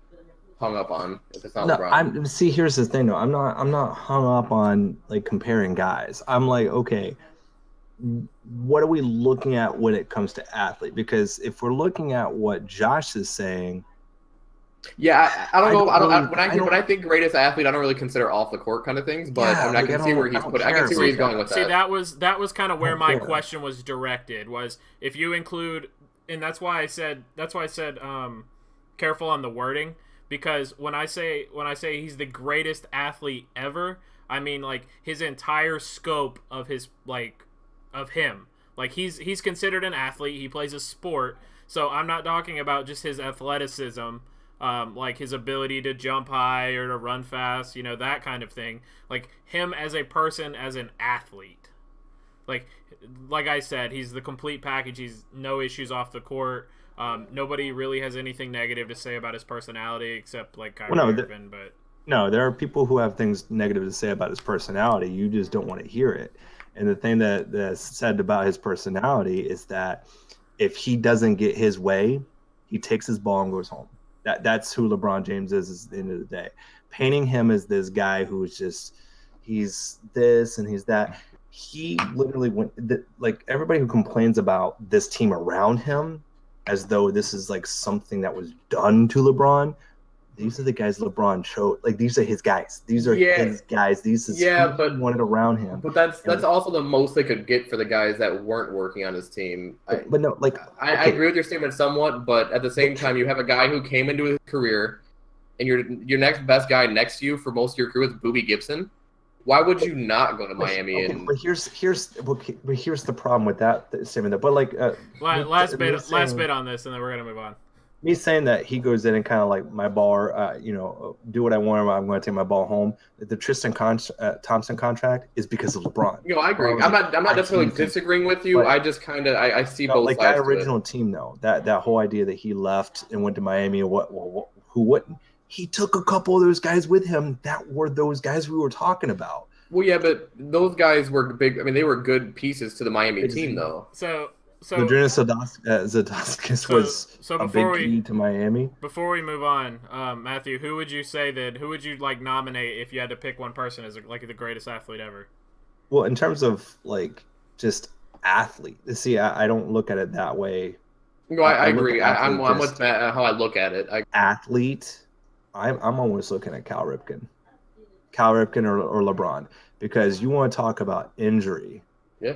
hung up on. If it's not LeBron. See, here's the thing, though. I'm not hung up on like comparing guys. I'm like, okay, what are we looking at when it comes to athlete? Because if we're looking at what Josh is saying, yeah, I don't know. When I think greatest athlete, I don't really consider off the court kind of things. But yeah, I can see where he's going with that. See, that was kind of where my question was directed. Was if you include, and that's why I said careful on the wording, because when I say he's the greatest athlete ever, I mean like his entire scope of his of him. Like he's considered an athlete. He plays a sport. So I'm not talking about just his athleticism. Like his ability to jump high or to run fast, that kind of thing. Like him as a person, as an athlete. Like I said, he's the complete package. He's no issues off the court. Nobody really has anything negative to say about his personality except like Kyrie Irving. No, there are people who have things negative to say about his personality. You just don't want to hear it. And the thing that's said about his personality is that if he doesn't get his way, he takes his ball and goes home. That's who LeBron James is at the end of the day. Painting him as this guy who is just, he's this and he's that. He literally went, like everybody who complains about this team around him as though this is like something that was done to LeBron. These are the guys LeBron chose. Like these are his guys. These are his guys. These is who he wanted around him. But that's also the most they could get for the guys that weren't working on his team. I agree with your statement somewhat, but at the same time, you have a guy who came into his career, and your next best guy next to you for most of your career is Boobie Gibson. Why would you not go to Miami? But here's the problem with that statement. But like last bit on this, and then we're gonna move on. Me saying that he goes in and kind of like my ball, do what I want. I'm going to take my ball home. The Tristan Thompson contract is because of LeBron. I agree. I'm not necessarily disagreeing with you. I just kind of I see both like sides. That original team though, that whole idea that he left and went to Miami. Who wouldn't? He took a couple of those guys with him. That were those guys we were talking about. Well, yeah, but those guys were big. I mean, they were good pieces to the Miami team, though. So Zydrunas Ilgauskas was a big key to Miami. Before we move on, Matthew, who would you like nominate if you had to pick one person as like the greatest athlete ever? Well, in terms of like just athlete, see, I don't look at it that way. No, I agree. I'm with Matt how I look at it. Athlete, I'm almost looking at Cal Ripken or LeBron, because you want to talk about injury. Yeah.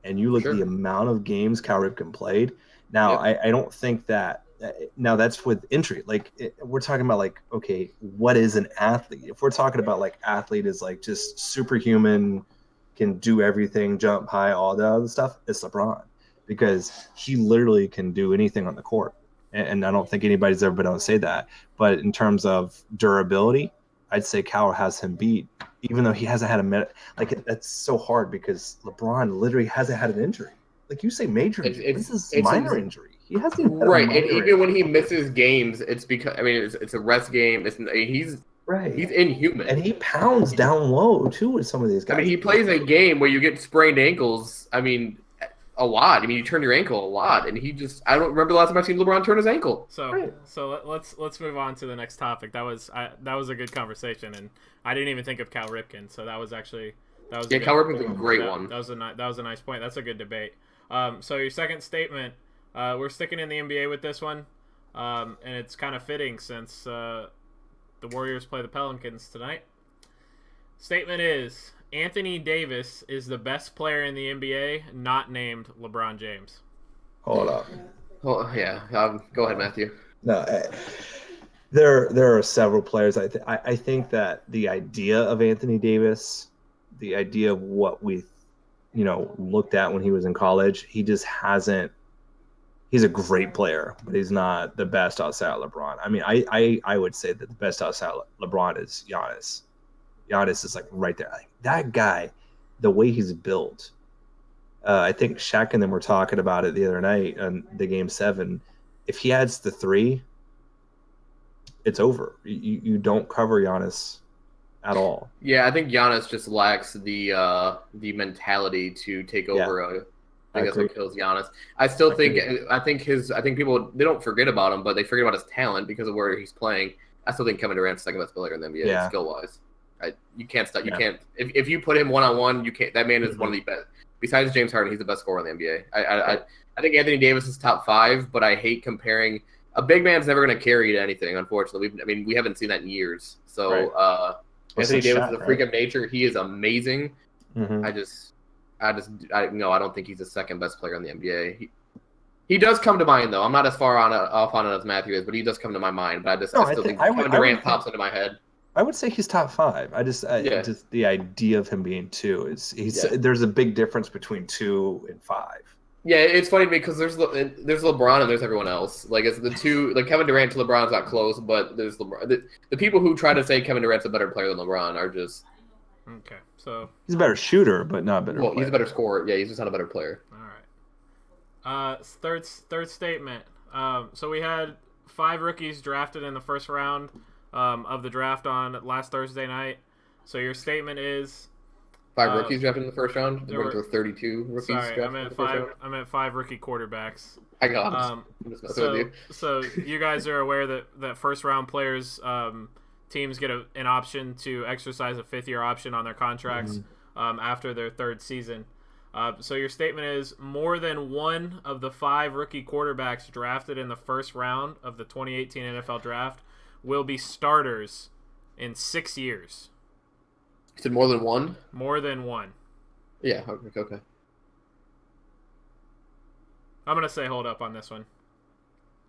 And you look at the amount of games Cal Ripken played. Now, I don't think that – now, that's with injury. Like, we're talking about, like, okay, what is an athlete? If we're talking about, like, athlete is, like, just superhuman, can do everything, jump high, all that other stuff, it's LeBron. Because he literally can do anything on the court. And I don't think anybody's ever been able to say that. But in terms of durability, I'd say Cal has him beat, even though he hasn't had a minute. Like, that's so hard because LeBron literally hasn't had an injury. Like you say, major injury. This is minor injury. He hasn't even had right. And even when he misses games, it's because it's a rest game. He's inhuman, and he pounds down low too with some of these guys. I mean, he plays a game where you get sprained ankles. I mean, a lot. I mean, you turn your ankle a lot, and I don't remember the last time I've seen LeBron turn his ankle. So Right. let's move on to the next topic. That was a good conversation, and I didn't even think of Cal Ripken. So that was Cal Ripken's a great one. That was a nice point. That's a good debate. So your second statement, we're sticking in the NBA with this one, and it's kind of fitting since the Warriors play the Pelicans tonight. Statement is: Anthony Davis is the best player in the NBA, not named LeBron James. Hold up. Oh yeah, go ahead, Matthew. No, there are several players. I think that the idea of Anthony Davis, the idea of what we, looked at when he was in college, he just hasn't. He's a great player, but he's not the best outside of LeBron. I mean, I would say that the best outside of LeBron is Giannis. Giannis is like right there. Like, that guy, the way he's built. I think Shaq and them were talking about it the other night on the Game 7. If he adds the 3, it's over. You don't cover Giannis at all. Yeah, I think Giannis just lacks the mentality to take over. I think that's what kills Giannis. I think people, they don't forget about him, but they forget about his talent because of where he's playing. I still think Kevin Durant's second best player in the NBA skill wise. You can't stop. You can't. If you put him 1-on-1, you can't. That man is one of the best. Besides James Harden, he's the best scorer in the NBA. I think Anthony Davis is top 5, but I hate comparing. A big man's never going to carry to anything. Unfortunately, we haven't seen that in years. So Anthony Davis is a freak of nature. He is amazing. Mm-hmm. I don't think he's the second best player in the NBA. He does come to mind though. I'm not as far off on it as Matthew is, but he does come to my mind. But I still think Kevin Durant pops into my head. I would say he's top 5. Just the idea of him being 2 there's a big difference between 2 and 5. Yeah, it's funny because there's LeBron and there's everyone else. Like it's the two, like Kevin Durant to LeBron's not close, but there's LeBron. The people who try to say Kevin Durant's a better player than LeBron are just okay. So he's a better shooter, but not a better. Well, player. He's a better scorer. Yeah, he's just not a better player. All right. Third statement. So we had 5 rookies drafted in the first round of the draft on last Thursday night. So your statement is 5 rookies drafted in the first round. There were 32 rookies. Sorry, I meant 5 rookie quarterbacks. I got. I'm just messing with you. So you guys are aware that first round players, teams get an option to exercise a 5th-year option on their contracts after their 3rd season. So your statement is more than one of the 5 rookie quarterbacks drafted in the first round of the 2018 NFL Draft will be starters in 6 years. You said more than one? More than one. Yeah, okay. I'm going to say hold up on this one.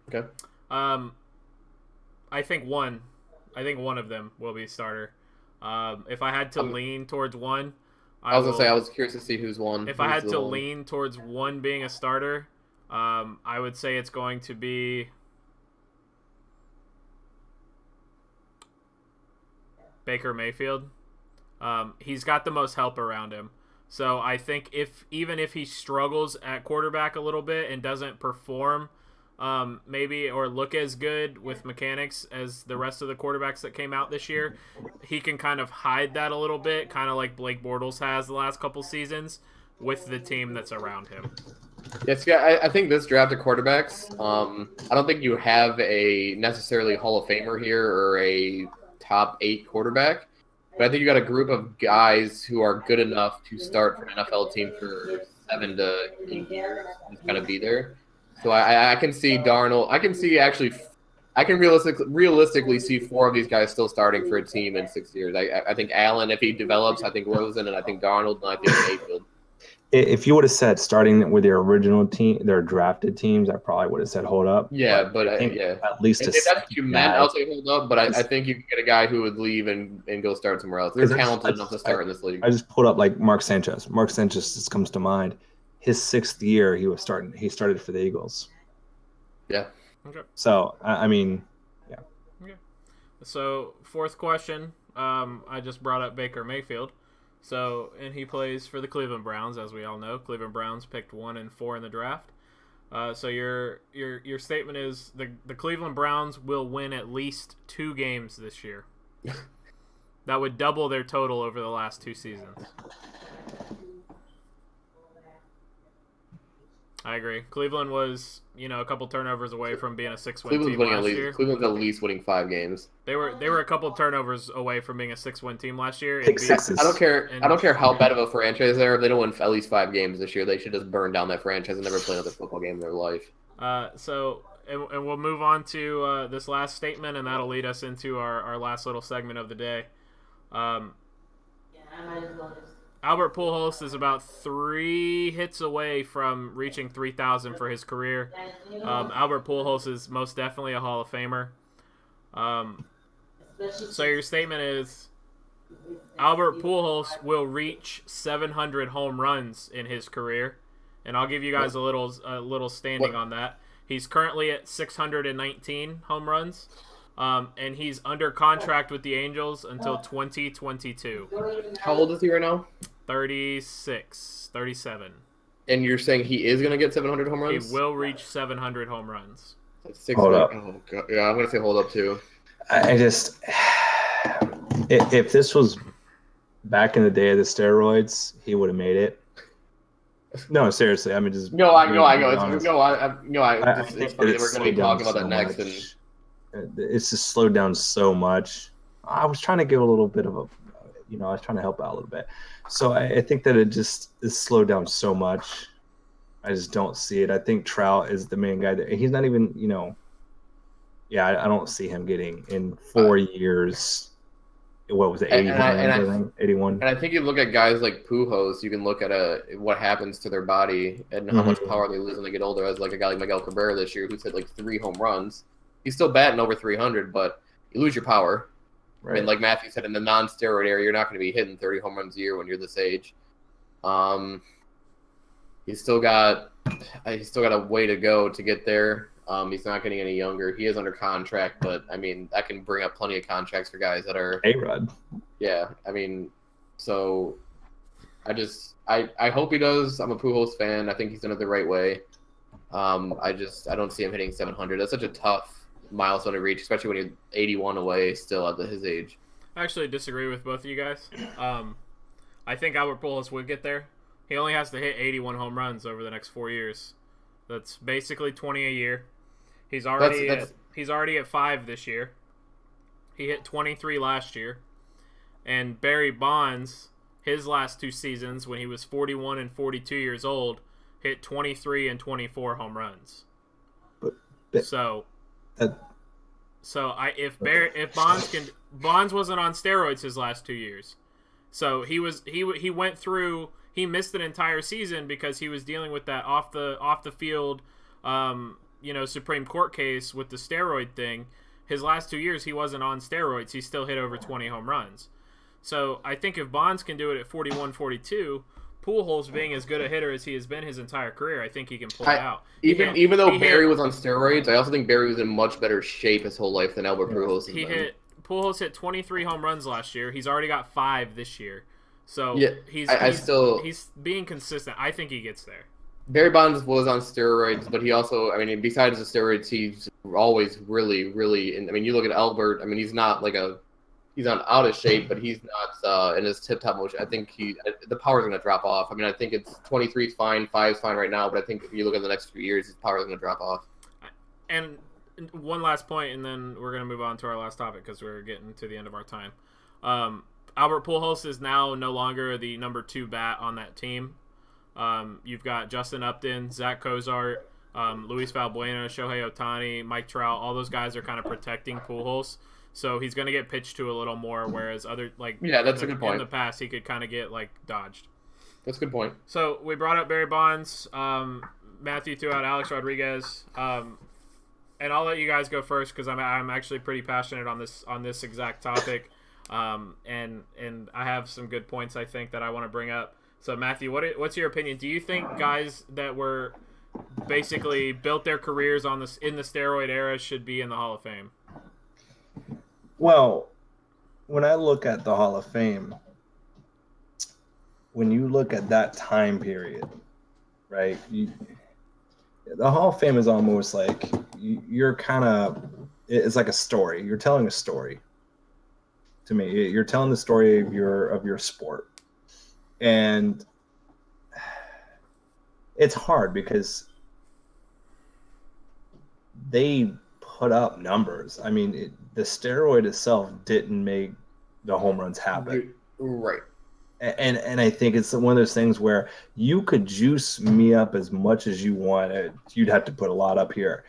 Okay. I think one of them will be a starter. If I had to lean towards one, I was curious to see who's one. If I had to lean towards one being a starter, I would say it's going to be Baker Mayfield. He's got the most help around him. So I think even if he struggles at quarterback a little bit and doesn't perform maybe or look as good with mechanics as the rest of the quarterbacks that came out this year, he can kind of hide that a little bit, kind of like Blake Bortles has the last couple seasons with the team that's around him. Yes, yeah, I think this draft of quarterbacks, I don't think you have a necessarily Hall of Famer here or a top 8 quarterback. But I think you got a group of guys who are good enough to start for an NFL team for 7 to 8 years and kind of be there. So I can see Darnold. I can realistically see 4 of these guys still starting for a team in 6 years. I think Allen, if he develops, I think Rosen, and I think Darnold, and I think Mayfield. If you would have said starting with their original team, their drafted teams, I probably would have said hold up. Yeah, but at least if that's what you meant, I'll say hold up. But I think you can get a guy who would leave and go start somewhere else. They're talented enough to start in this league. I just pulled up like Mark Sanchez. Mark Sanchez just comes to mind. His 6th year, he started for the Eagles. Yeah. Okay. So I mean, yeah. Okay. So 4th question. I just brought up Baker Mayfield. So, and he plays for the Cleveland Browns, as we all know. Cleveland Browns picked 1 and 4 in the draft. So your statement is the Cleveland Browns will win at least 2 games this year. That would double their total over the last 2 seasons. I agree. Cleveland was, a couple turnovers away from being a 6-win Cleveland's team winning last at least. year. Cleveland's at least winning 5 games. They were a couple turnovers away from being a 6-win team last year. Pick sixes. I don't care how bad of a franchise they are. If they don't win at least 5 games this year, they should just burn down that franchise and never play another football game in their life. And we'll move on to this last statement, and that'll lead us into our last little segment of the day. Albert Pujols is about 3 hits away from reaching 3,000 for his career. Albert Pujols is most definitely a Hall of Famer. So your statement is Albert Pujols will reach 700 home runs in his career, and I'll give you guys a little standing on that. He's currently at 619 home runs, and he's under contract with the Angels until 2022. How old is he right now? 37. And you're saying he is going to get 700 home runs? He will reach 700 home runs. Hold up. Oh, God. Yeah, I'm going to say hold up, too. I just, if this was back in the day of the steroids, he would have made it. No, seriously. I mean, just no, I know. It's funny that we're going to be talking about that next. And it's just slowed down so much. I was trying to give a little bit of a, I was trying to help out a little bit. So I think that it just is slowed down so much. I just don't see it. I think Trout is the main guy. That he's not even, I don't see him getting in 4 years. What was it, 81? And I think you look at guys like Pujols, you can look at what happens to their body and how much power they lose when they get older. As like a guy like Miguel Cabrera this year, who's hit like 3 home runs. He's still batting over 300, but you lose your power. Right. I mean, like Matthew said, in the non-steroid era, you're not going to be hitting 30 home runs a year when you're this age. He's still got a way to go to get there. He's not getting any younger. He is under contract, but I mean, that can bring up plenty of contracts for guys that are A-Rod. Yeah, I mean, so I hope he does. I'm a Pujols fan. I think he's done it the right way. I don't see him hitting 700. That's such a tough milestone to reach, especially when you're 81 away still at his age. I actually disagree with both of you guys. I think Albert Pujols would get there. He only has to hit 81 home runs over the next 4 years. That's basically 20 a year. He's already at 5 this year. He hit 23 last year. And Barry Bonds, his last 2 seasons when he was 41 and 42 years old, hit 23 and 24 home runs. If Bonds wasn't on steroids his last 2 years, so he went through. He missed an entire season because he was dealing with that off the field, Supreme Court case with the steroid thing. His last 2 years he wasn't on steroids. He still hit over 20 home runs. So I think if Bonds can do it at 41, 42. Pujols being as good a hitter as he has been his entire career, I think he can pull it out. Even though Barry was on steroids, I also think Barry was in much better shape his whole life than Albert Pujols. Pujols hit 23 home runs last year. He's already got 5 this year. So yeah, he's being consistent. I think he gets there. Barry Bonds was on steroids, but he also, besides the steroids, he's always really, really. You look at Albert. He's not he's not out of shape, but he's not in his tip-top motion. I think the power's going to drop off. I think it's 23 is fine, 5 is fine right now, but I think if you look at the next few years, his power is going to drop off. And one last point, and then we're going to move on to our last topic because we're getting to the end of our time. Albert Pujols is now no longer the number 2 bat on that team. You've got Justin Upton, Zach Cozart, Luis Valbuena, Shohei Ohtani, Mike Trout. All those guys are kind of protecting Pujols. So he's going to get pitched to a little more, whereas that's a good point. In the past, he could kind of get dodged. That's a good point. So we brought up Barry Bonds. Matthew threw out Alex Rodriguez. And I'll let you guys go first because I'm actually pretty passionate on this exact topic. And I have some good points I think that I want to bring up. So Matthew, what's your opinion? Do you think guys that were basically built their careers in the steroid era should be in the Hall of Fame? Well, when I look at the Hall of Fame, when you look at that time period, right, the Hall of Fame is almost like it's like a story. You're telling a story to me. You're telling the story of your sport. And it's hard because they put up numbers. I mean, the steroid itself didn't make the home runs happen. Right. And I think it's one of those things where you could juice me up as much as you want. You'd have to put a lot up here.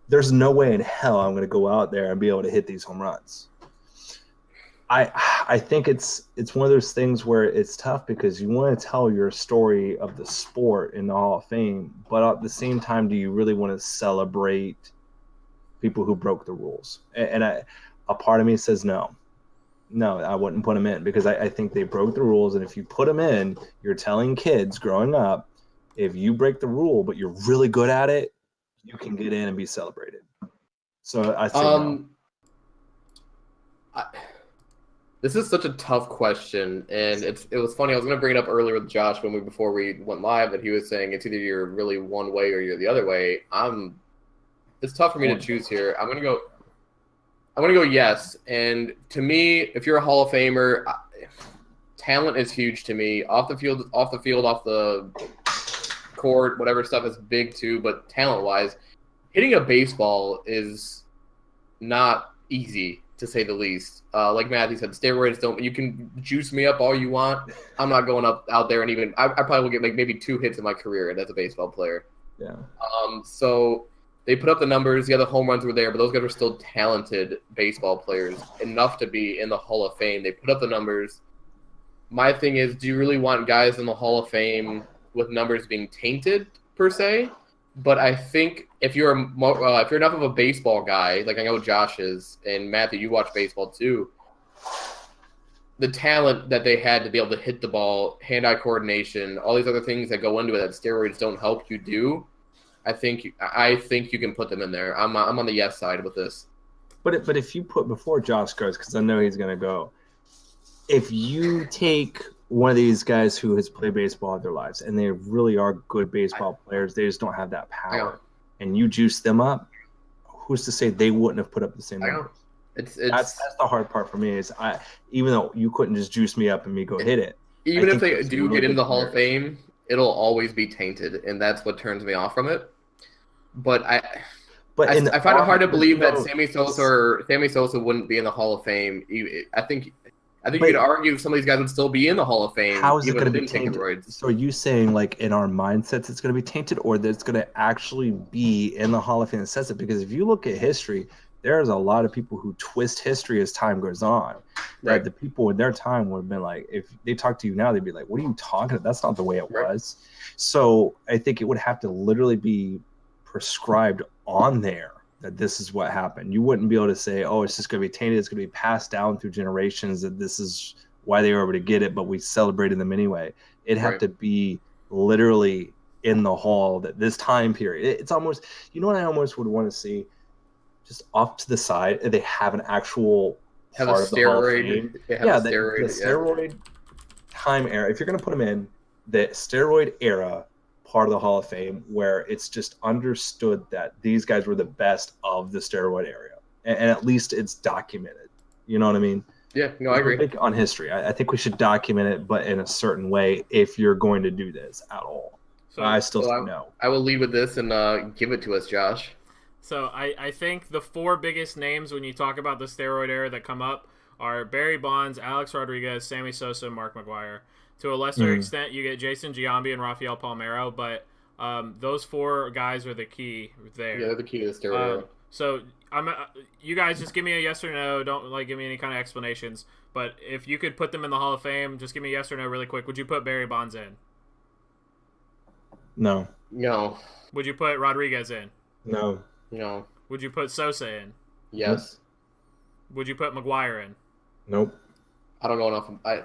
There's no way in hell I'm going to go out there and be able to hit these home runs. I think it's one of those things where it's tough because you want to tell your story of the sport in the Hall of Fame, but at the same time, do you really want to celebrate people who broke the rules? And a part of me says no, I wouldn't put them in because I think they broke the rules. And if you put them in, you're telling kids growing up, if you break the rule, but you're really good at it, you can get in and be celebrated. So I say no. This is such a tough question, and it was funny. I was going to bring it up earlier with Josh before we went live that he was saying it's either you're really one way or you're the other way. It's tough for me to choose here. I'm going to go yes. And to me, if you're a Hall of Famer, talent is huge to me. Off the field, off the court, whatever stuff is big too. But talent-wise, hitting a baseball is not easy, to say the least. Like Matthew said, steroids don't. You can juice me up all you want. I'm not going out there and even. I probably will get like maybe 2 hits in my career as a baseball player. Yeah. So they put up the numbers. Yeah, the home runs were there, but those guys are still talented baseball players enough to be in the Hall of Fame. They put up the numbers. My thing is, do you really want guys in the Hall of Fame with numbers being tainted per se? But I think if you're enough of a baseball guy, like I know Josh is, and Matthew, you watch baseball too, the talent that they had to be able to hit the ball, hand-eye coordination, all these other things that go into it that steroids don't help you do, I think you can put them in there. I'm on the yes side with this. But if you put, before Josh goes, because I know he's going to go, if you take one of these guys who has played baseball all their lives and they really are good baseball players, they just don't have that power, and you juice them up, who's to say they wouldn't have put up the same numbers? That's the hard part for me is even though you couldn't just juice me up and me go hit it. Even if they do get into the Hall of Fame, it'll always be tainted, and that's what turns me off from it. But I find it hard to believe that Sammy Sosa wouldn't be in the Hall of Fame. I think you could argue some of these guys would still be in the Hall of Fame. How is it going to be tainted? So are you saying, like, in our mindsets it's going to be tainted, or that it's going to actually be in the Hall of Fame that says it? Because if you look at history, there's a lot of people who twist history as time goes on. Right. The people in their time would have been like, if they talk to you now, they'd be like, what are you talking about? That's not the way it was. So I think it would have to literally be prescribed on there that this is what happened. You wouldn't be able to say, oh, it's just going to be tainted. It's going to be passed down through generations, that this is why they were able to get it, but we celebrated them anyway. It'd have to be literally in the hall that this time period. It's almost, you know what I almost would want to see? Just off to the side, they have an actual have part a steroid. The steroid time era. If you're going to put them in the steroid era part of the Hall of Fame, where it's just understood that these guys were the best of the steroid era, and at least it's documented. You know what I mean? Yeah, no, I agree. On history, I think we should document it, but in a certain way, if you're going to do this at all. So I still say no. I will lead with this and give it to us, Josh. So I think the 4 biggest names when you talk about the steroid era that come up are Barry Bonds, Alex Rodriguez, Sammy Sosa, and Mark McGwire. To a lesser extent, you get Jason Giambi and Rafael Palmeiro, but those 4 guys are the key there. Yeah, they're the key to the steroid era. So you guys just give me a yes or no. Don't give me any kind of explanations. But if you could put them in the Hall of Fame, just give me a yes or no really quick. Would you put Barry Bonds in? No. No. Would you put Rodriguez in? No. No. Would you put Sosa in? Yes. Would you put McGwire in? Nope. I don't know enough. I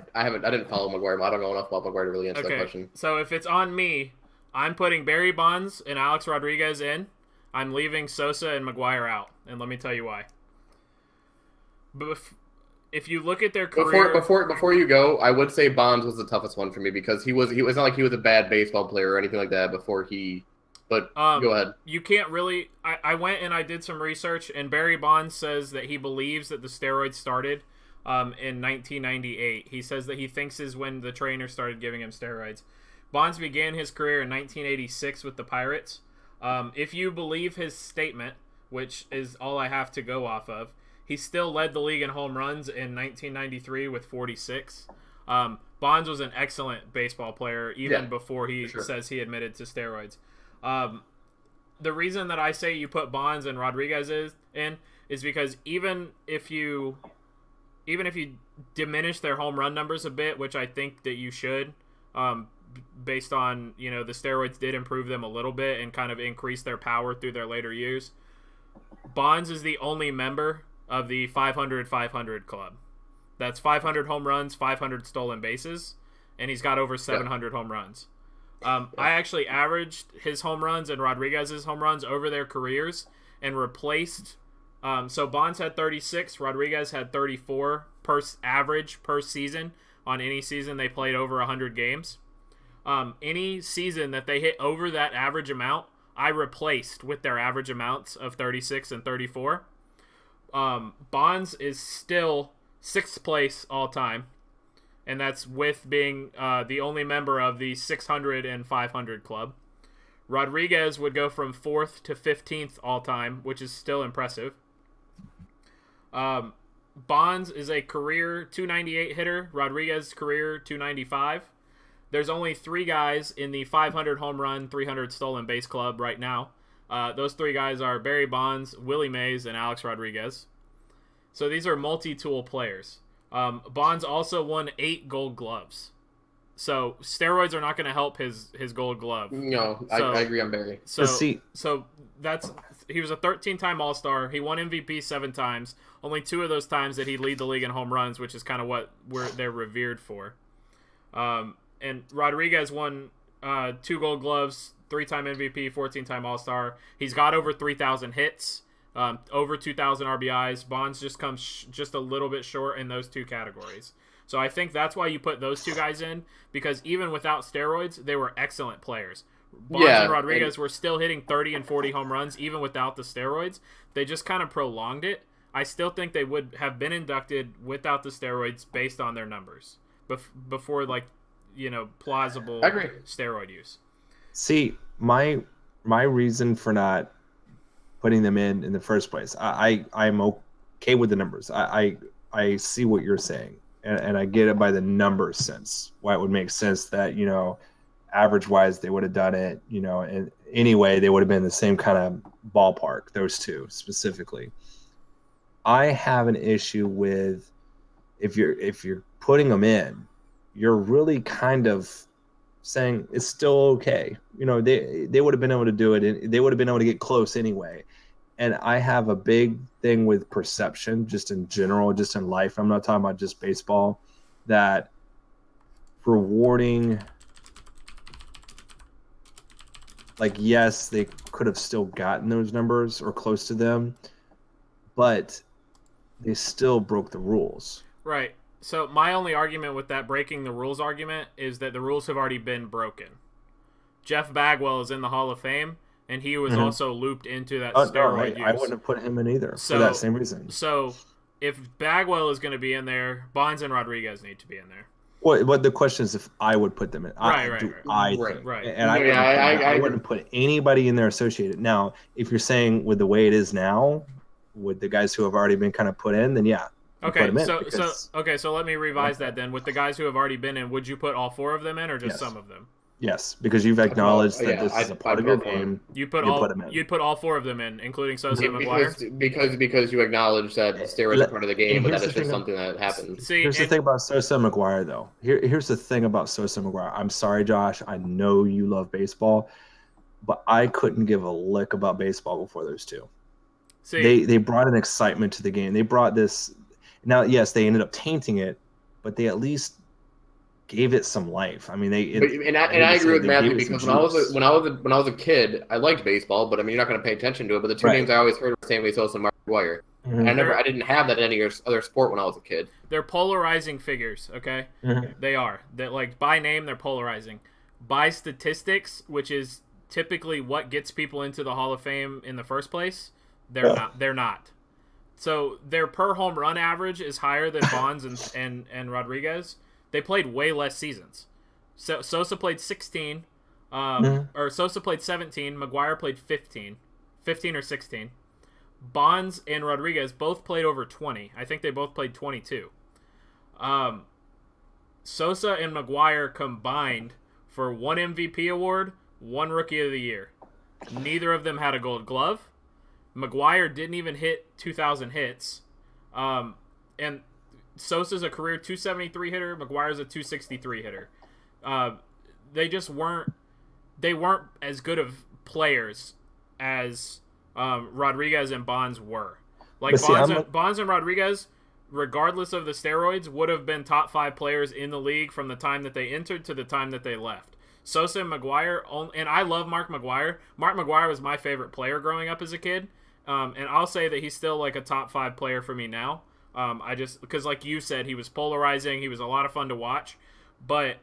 didn't follow McGwire, but I don't know enough about McGwire to really answer that question. So if it's on me, I'm putting Barry Bonds and Alex Rodriguez in. I'm leaving Sosa and McGwire out, and let me tell you why. But if you look at their career... Before you go, I would say Bonds was the toughest one for me because he was not like he was a bad baseball player or anything like that before he... But go ahead. You can't really... I went and I did some research, and Barry Bonds says that he believes that the steroids started in 1998. He says that he thinks is when the trainer started giving him steroids. Bonds began his career in 1986 with the Pirates. If you believe his statement, which is all I have to go off of, he still led the league in home runs in 1993 with 46. Bonds was an excellent baseball player even before he says he admitted to steroids. The reason that I say you put Bonds and Rodriguez is because even if you diminish their home run numbers a bit, which I think that you should, based on, the steroids did improve them a little bit and kind of increase their power through their later years. Bonds is the only member of the 500-500 club. That's 500 home runs, 500 stolen bases, and he's got over 700 home runs. I actually averaged his home runs and Rodriguez's home runs over their careers and replaced. So Bonds had 36, Rodriguez had 34 average per season on any season they played over 100 games. Any season that they hit over that average amount, I replaced with their average amounts of 36 and 34. Bonds is still 6th place all time, and that's with being the only member of the 600 and 500 club. Rodriguez would go from 4th to 15th all time, which is still impressive. Bonds is a career 298 hitter. Rodriguez career 295. There's only 3 guys in the 500 home run, 300 stolen base club right now. Those 3 guys are Barry Bonds, Willie Mays, and Alex Rodriguez. So these are multi-tool players. Bonds also won 8 Gold Gloves. So steroids are not going to help his Gold Glove. No, I agree on Barry. So he was a 13-time All-Star. He won MVP 7 times. Only 2 of those times did he lead the league in home runs, which is kind of what they're revered for. And Rodriguez won 2 Gold Gloves, 3-time MVP, 14-time All-Star. He's got over 3,000 hits, over 2,000 RBIs. Bonds just comes just a little bit short in those 2 categories. So I think that's why you put those 2 guys in, because even without steroids, they were excellent players. Bonds and Rodriguez were still hitting 30 and 40 home runs even without the steroids. They just kind of prolonged it. I still think they would have been inducted without the steroids based on their numbers before, plausible steroid use. See, my reason for not putting them in the first place, I'm okay with the numbers. I see what you're saying, and I get it by the numbers sense. Why it would make sense that, average wise they would have done it, and anyway they would have been in the same kind of ballpark, those 2 specifically. I have an issue with if you're putting them in, you're really kind of saying it's still okay. They would have been able to do it, and they would have been able to get close anyway. And I have a big thing with perception, just in general, just in life. I'm not talking about just baseball, that rewarding, yes, they could have still gotten those numbers or close to them, but they still broke the rules. Right. So my only argument with that breaking the rules argument is that the rules have already been broken. Jeff Bagwell is in the Hall of Fame, and he was also looped into that steroid use. I wouldn't have put him in either for that same reason. So if Bagwell is going to be in there, Bonds and Rodriguez need to be in there. Well, but the question is if I would put them in. Right. And I wouldn't put anybody in there associated. Now, if you're saying with the way it is now, with the guys who have already been kind of put in, then yeah. Okay, so let me revise that then. With the guys who have already been in, would you put all 4 of them in, or just some of them? Yes, because you've acknowledged that this is a part of your game. You'd put all 4 of them in, including Sosa and McGuire? Because you acknowledge that steroids are part of the game, but that is just something that happens. Here's the thing about Sosa and McGuire, though. Here's the thing about Sosa and McGuire. I'm sorry, Josh. I know you love baseball, but I couldn't give a lick about baseball before those 2. They brought an excitement to the game. They brought this. Now, yes, they ended up tainting it, but they at least gave it some life. I mean, I agree with Matthew, because when I was a kid, I liked baseball, but I mean, you're not going to pay attention to it. But the 2 names I always heard were Sammy Sosa and Mark McGwire. Mm-hmm. And I didn't have that in any other sport when I was a kid. They're polarizing figures, okay? Mm-hmm. They are. That by name, they're polarizing. By statistics, which is typically what gets people into the Hall of Fame in the first place, they're not. So their per home run average is higher than Bonds and Rodriguez. They played way less seasons. So Sosa played 16, or Sosa played 17. McGwire played 15 or 16. Bonds and Rodriguez both played over 20. I think they both played 22. Sosa and McGwire combined for 1 MVP award, 1 Rookie of the Year. Neither of them had a Gold Glove. McGwire didn't even hit 2,000 hits. And Sosa's a career 273 hitter. McGwire's a 263 hitter. They just weren't as good of players as Rodriguez and Bonds were. Like Bonds and Rodriguez, regardless of the steroids, would have been top 5 players in the league from the time that they entered to the time that they left. Sosa and McGwire, and I love Mark McGwire. Mark McGwire was my favorite player growing up as a kid, and I'll say that he's still like a top 5 player for me now. Because like you said, he was polarizing. He was a lot of fun to watch, but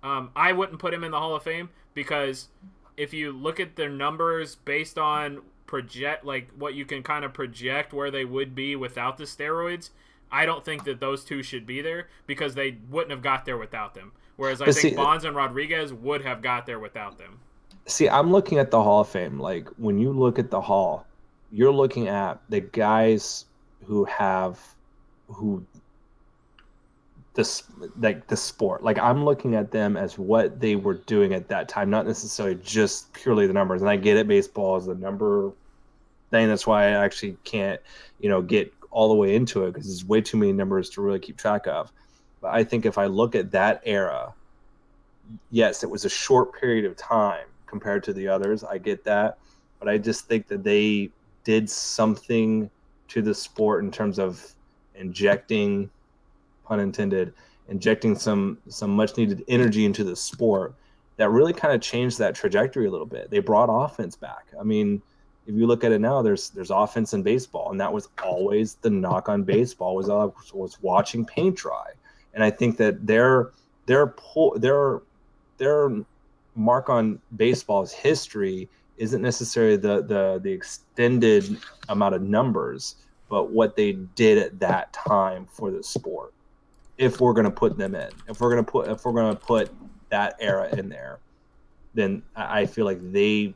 I wouldn't put him in the Hall of Fame because if you look at their numbers based on what you can kind of project where they would be without the steroids, I don't think that those two should be there because they wouldn't have got there without them. Whereas I think Bonds and Rodriguez would have got there without them. See, I'm looking at the Hall of Fame. Like, when you look at the Hall, you're looking at the guys the sport. Like, I'm looking at them as what they were doing at that time, not necessarily just purely the numbers. And I get it, baseball is the number thing. That's why I actually can't, get all the way into it because there's way too many numbers to really keep track of. But I think if I look at that era, yes, it was a short period of time compared to the others. I get that. But I just think that they did something to the sport in terms of injecting, pun intended, some much needed energy into the sport that really kind of changed that trajectory a little bit. They brought offense back. I mean, if you look at it now, there's offense in baseball, and that was always the knock on baseball was watching paint dry. And I think that their mark on baseball's history isn't necessarily the extended amount of numbers, but what they did at that time for the sport. If we're going to put them in, if we're going to put that era in there, then I feel like they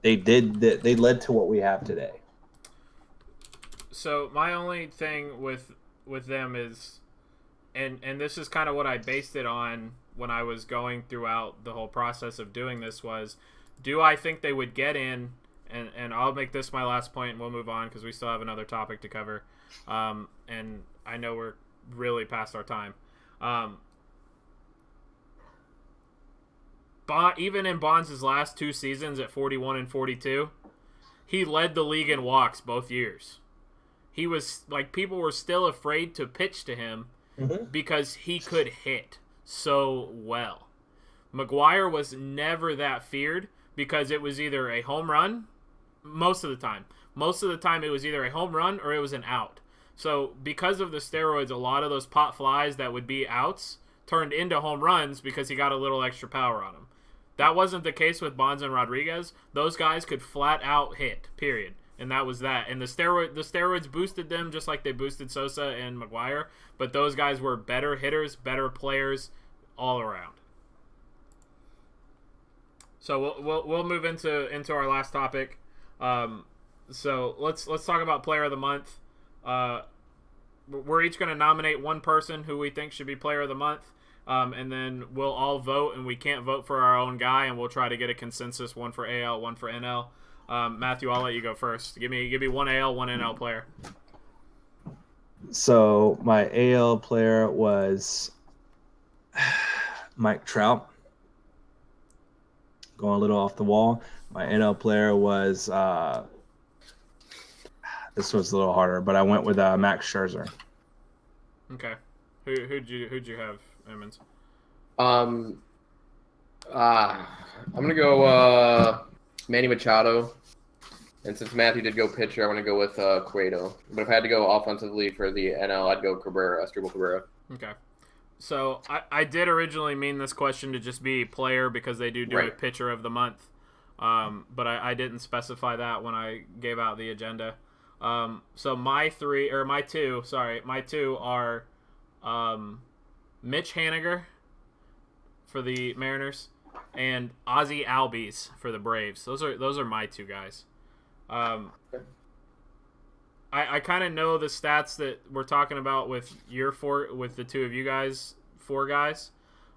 led to what we have today. So my only thing with them is, and this is kind of what I based it on when I was going throughout the whole process of doing this, was, do I think they would get in? And I'll make this my last point, and we'll move on because we still have another topic to cover. And I know we're really past our time. Even in Bonds' last 2 seasons at 41 and 42, he led the league in walks both years. He was like, people were still afraid to pitch to him because he could hit so well. McGwire was never that feared because it was either a home run most of the time. Most of the time it was either a home run or it was an out. So because of the steroids, a lot of those pop flies that would be outs turned into home runs because he got a little extra power on them. That wasn't the case with Bonds and Rodriguez. Those guys could flat out hit, period. And that was that. And the steroids boosted them just like they boosted Sosa and McGwire, but those guys were better hitters, better players all around. So we'll move into our last topic. So let's talk about Player of the Month. We're each going to nominate one person who we think should be Player of the Month, and then we'll all vote, and we can't vote for our own guy, and we'll try to get a consensus, one for AL, one for NL. Matthew, I'll let you go first. Give me one AL, one NL player. So my AL player was Mike Trout. Going a little off the wall. My NL player was this was a little harder, but I went with Max Scherzer. Okay. Who'd you have, Emmons? I'm gonna go Manny Machado, and since Matthew did go pitcher, I'm gonna go with Cueto. But if I had to go offensively for the NL, I'd go Asdrubal Cabrera. Okay. So I did originally mean this question to just be player because they do right. a pitcher of the month, but I didn't specify that when I gave out the agenda. So my two are Mitch Haniger for the Mariners and Ozzie Albies for the Braves. Those are my two guys. Um, I kind of know the stats that we're talking about with the two of you guys, four guys.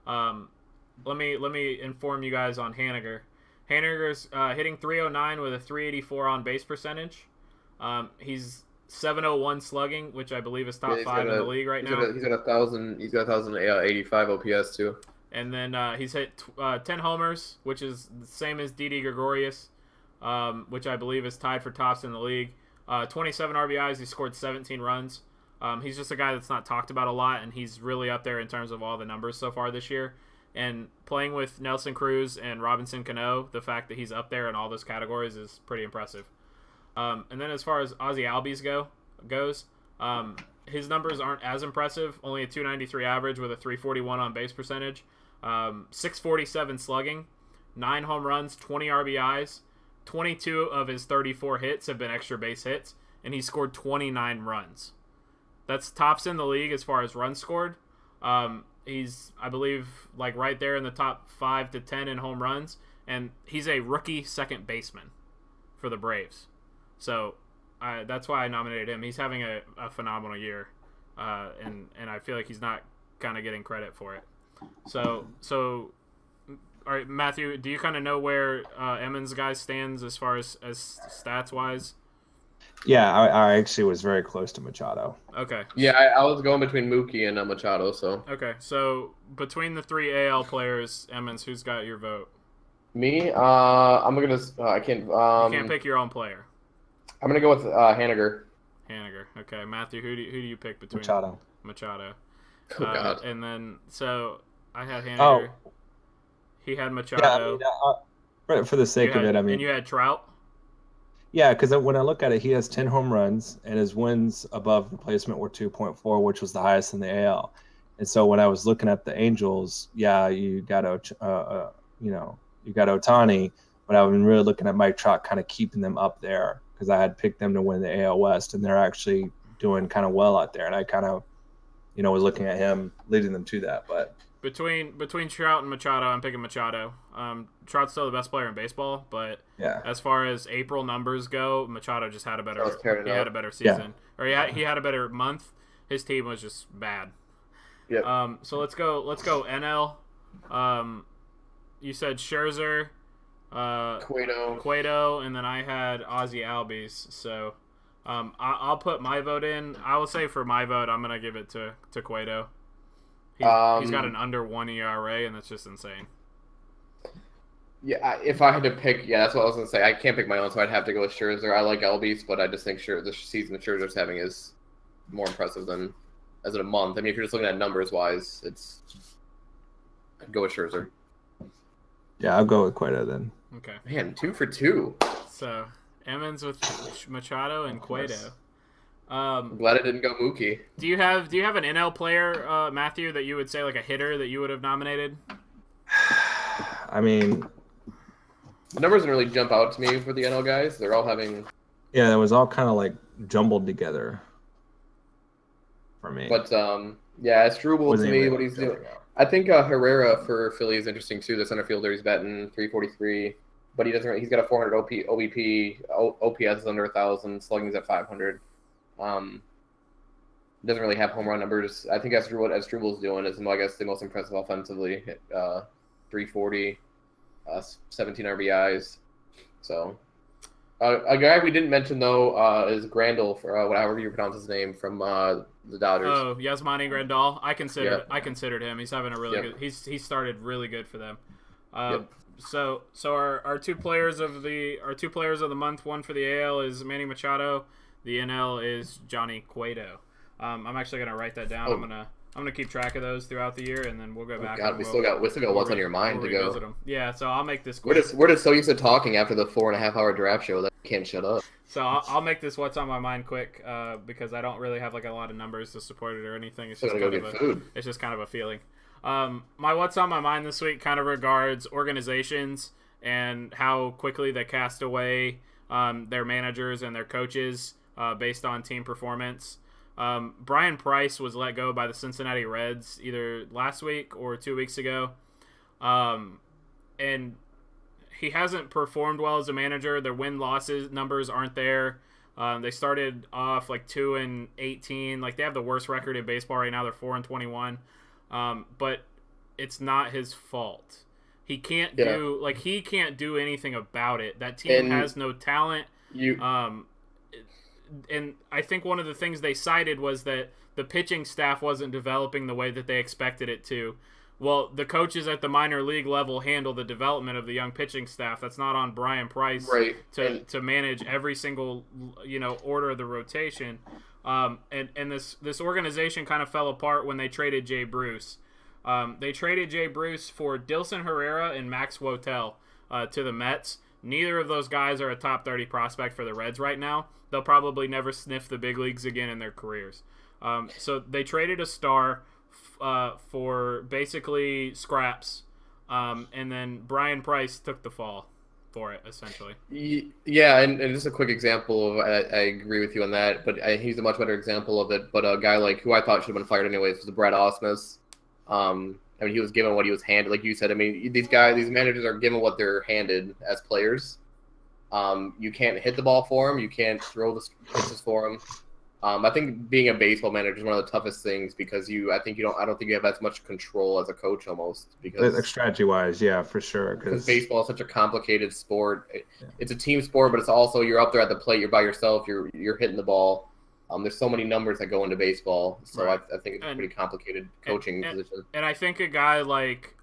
Let me inform you guys on Haniger. Haniger's hitting 309 with a 384 on base percentage. He's 701 slugging, which I believe is top 5 in the league right now. He's got 1,085 OPS too. And then he's hit 10 homers, which is the same as Didi Gregorius, which I believe is tied for tops in the league. 27 RBIs. He scored 17 runs. He's just a guy that's not talked about a lot, and he's really up there in terms of all the numbers so far this year. And playing with Nelson Cruz and Robinson Cano, the fact that he's up there in all those categories is pretty impressive. And then as far as Ozzie Albies goes, his numbers aren't as impressive. Only a 293 average with a 341 on base percentage, 647 slugging, 9 home runs, 20 RBIs. 22 of his 34 hits have been extra base hits, and he scored 29 runs. That's tops in the league as far as runs scored. He's, I believe, like right there in the top 5 to 10 in home runs, and he's a rookie second baseman for the Braves. So that's why I nominated him. He's having a phenomenal year, and I feel like he's not kind of getting credit for it. So all right, Matthew, do you kind of know where Emmons' guy stands as far as stats wise? Yeah, I actually was very close to Machado. Okay. Yeah, I was going between Mookie and Machado. So okay, so between the 3 AL players, Emmons, who's got your vote? me, I'm gonna. I can't. You can't pick your own player. I'm gonna go with Haniger. Haniger. Okay, Matthew, who do you pick between Machado? Oh God. And then so I had Haniger. Oh. He had Machado. Yeah, I mean, for the sake of it, I mean, and you had Trout. yeah, because when I look at it, he has 10 home runs, and his wins above replacement were 2.4, which was the highest in the AL. And so when I was looking at the Angels, yeah, you got Ohtani, but I've been really looking at Mike Trout, kind of keeping them up there because I had picked them to win the AL West, and they're actually doing kind of well out there. And I kind of, was looking at him leading them to that, but. Between Trout and Machado, I'm picking Machado. Trout's still the best player in baseball, but as far as April numbers go, Machado just had a better season, or he had a better month. His team was just bad. Yeah. So let's go NL. You said Scherzer, Cueto, and then I had Ozzie Albies. So I'll put my vote in. I will say for my vote, I'm gonna give it to Cueto. He's got an under 1 ERA, and that's just insane. Yeah, if I had to pick, that's what I was going to say. I can't pick my own, so I'd have to go with Scherzer. I like Albies, but I just think the season that Scherzer's having is more impressive than as in a month. I mean, if you're just looking at numbers-wise, I'd go with Scherzer. Yeah, I'll go with Cueto then. Okay. Man, 2 for 2. So, Emmons with Machado and Cueto. I'm glad I didn't go Mookie. Do you have an NL player, Matthew, that you would say like a hitter that you would have nominated? I mean, the numbers didn't really jump out to me for the NL guys. They're all having. Yeah, it was all kind of like jumbled together for me. But it's Struble to me what he's doing. I think Herrera for Philly is interesting too. The center fielder, he's batting 343, but he doesn't. He's got a 400 OBP. OPS is under 1,000. Slugging's at 500. Doesn't really have home run numbers. I think what Strubel's doing is, I guess, the most impressive offensively. 340, 17 RBIs. So, a guy we didn't mention though is Grandal, for however you pronounce his name, from the Dodgers. Oh, Yasmani Grandal. I considered him. He's having a really good. He started really good for them. So our two players of the month, one for the AL is Manny Machado. The NL is Johnny Cueto. I'm actually gonna write that down. I'm gonna keep track of those throughout the year, and then we'll go back. God, we still got what's on your mind to go. Them. Yeah, so I'll make this quick. We're just so used to talking after the 4.5-hour draft show that we can't shut up. So I'll make this what's on my mind quick because I don't really have like a lot of numbers to support it or anything. It's just It's just kind of a feeling. My what's on my mind this week kind of regards organizations and how quickly they cast away their managers and their coaches based on team performance. Brian Price was let go by the Cincinnati Reds either last week or 2 weeks ago. And he hasn't performed well as a manager. Their win-losses numbers aren't there. They started off like 2-18. Like, they have the worst record in baseball right now. They're 4-21. But it's not his fault. He can't do anything about it. That team has no talent. And I think one of the things they cited was that the pitching staff wasn't developing the way that they expected it to. Well, the coaches at the minor league level handle the development of the young pitching staff. That's not on Brian Price to manage every single, order of the rotation. And this organization kind of fell apart when they traded Jay Bruce. They traded Jay Bruce for Dilson Herrera and Max Wotel to the Mets. Neither of those guys are a top 30 prospect for the Reds right now. They'll probably never sniff the big leagues again in their careers. So they traded a star for basically scraps, and then Brian Price took the fall for it, essentially. Yeah, and just a quick example of, I agree with you on that, but he's a much better example of it. But a guy like who I thought should have been fired anyways was Brad Ausmus. I mean, he was given what he was handed, like you said. I mean, these managers are given what they're handed as players. You can't hit the ball for them. You can't throw the pitches for them. I think being a baseball manager is one of the toughest things because I don't think you have as much control as a coach almost, because like strategy wise, yeah, for sure. Because baseball is such a complicated sport. It's a team sport, but it's also, you're up there at the plate, you're by yourself, you're hitting the ball. There's so many numbers that go into baseball, so right. I think it's a pretty complicated coaching position. And I think a guy like,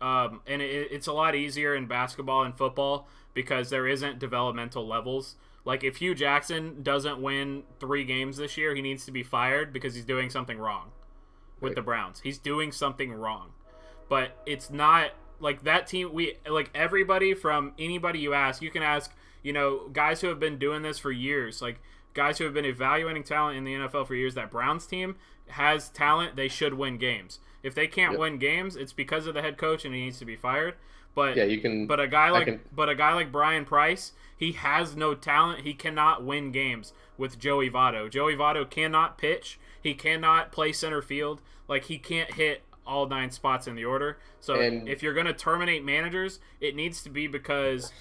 it's a lot easier in basketball and football because there isn't developmental levels. Like, if Hugh Jackson doesn't win 3 games this year, he needs to be fired because he's doing something wrong with the Browns. He's doing something wrong. But it's not like that team. Everybody, from anybody you ask, you can ask, guys who have been doing this for years, like guys who have been evaluating talent in the NFL for years. That Browns team has talent. They should win games. If they can't win games, it's because of the head coach and he needs to be fired. But yeah, you can. But a guy like Brian Price, he has no talent. He cannot win games with Joey Votto. Joey Votto cannot pitch. He cannot play center field. Like, he can't hit all 9 spots in the order. So if you're going to terminate managers, it needs to be because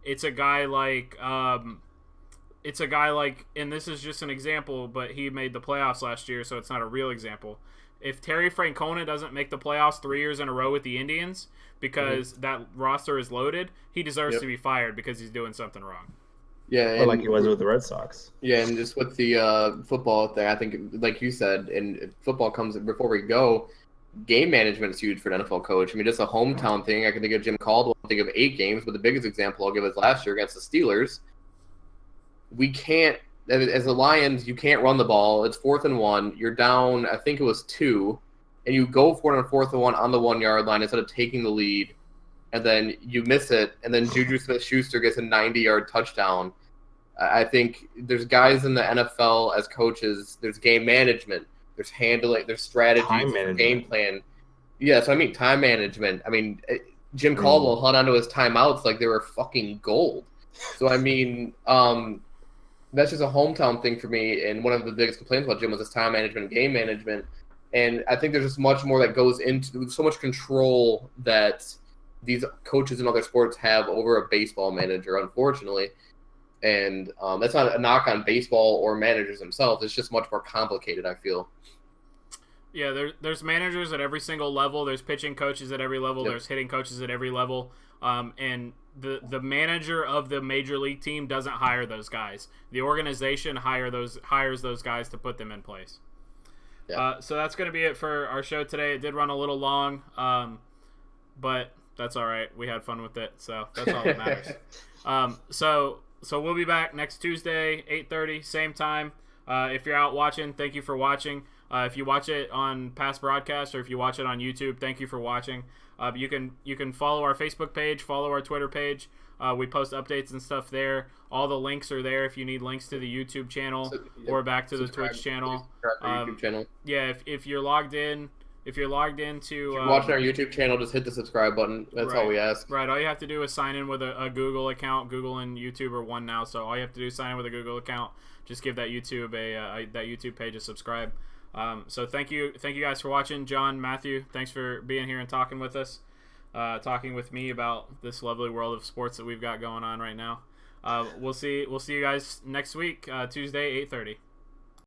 it's a guy like and this is just an example, but he made the playoffs last year, so it's not a real example. If Terry Francona doesn't make the playoffs 3 years in a row with the Indians because that roster is loaded, he deserves to be fired because he's doing something wrong. Yeah, like he was with the Red Sox. Yeah, and just with the football thing, I think, like you said, and football comes before we go. Game management is huge for an NFL coach. I mean, just a hometown thing. I can think of Jim Caldwell. I think of 8 games, but the biggest example I'll give is last year against the Steelers. We can't, as the Lions, you can't run the ball. It's 4th and 1. You're down, I think it was 2, and you go for it on 4th and 1 on the 1-yard line instead of taking the lead, and then you miss it, and then Juju Smith-Schuster gets a 90-yard touchdown. I think there's guys in the NFL as coaches. There's game management. There's handling. There's strategy. Game plan. Yeah, so I mean time management. I mean, Jim Caldwell held onto his timeouts like they were fucking gold. So I mean, that's just a hometown thing for me. And one of the biggest complaints about Jim was his time management, game management. And I think there's just much more that goes into so much control that these coaches in other sports have over a baseball manager, unfortunately. And that's not a knock on baseball or managers themselves. It's just much more complicated, I feel. Yeah, there's managers at every single level. There's pitching coaches at every level. Yep. There's hitting coaches at every level. And the manager of the major league team doesn't hire those guys. The organization hires those guys to put them in place. Yeah. So that's going to be it for our show today. It did run a little long, but that's all right. We had fun with it, so that's all that matters. So we'll be back next Tuesday, 8:30, same time. If you're out watching, thank you for watching. If you watch it on past broadcasts or if you watch it on YouTube, thank you for watching. You can follow our Facebook page, follow our Twitter page. We post updates and stuff there. All the links are there if you need links to the YouTube channel or back to the Twitch channel. YouTube channel. Yeah, if you're logged in. If you're logged into... If you're watching our YouTube channel, just hit the subscribe button. That's all we ask. Right. All you have to do is sign in with a Google account. Google and YouTube are one now, so all you have to do is sign in with a Google account. Just give that YouTube that YouTube page a subscribe. So thank you guys for watching. John, Matthew, thanks for being here and talking with us. talking with me about this lovely world of sports that we've got going on right now. We'll see you guys next week, Tuesday, 8:30.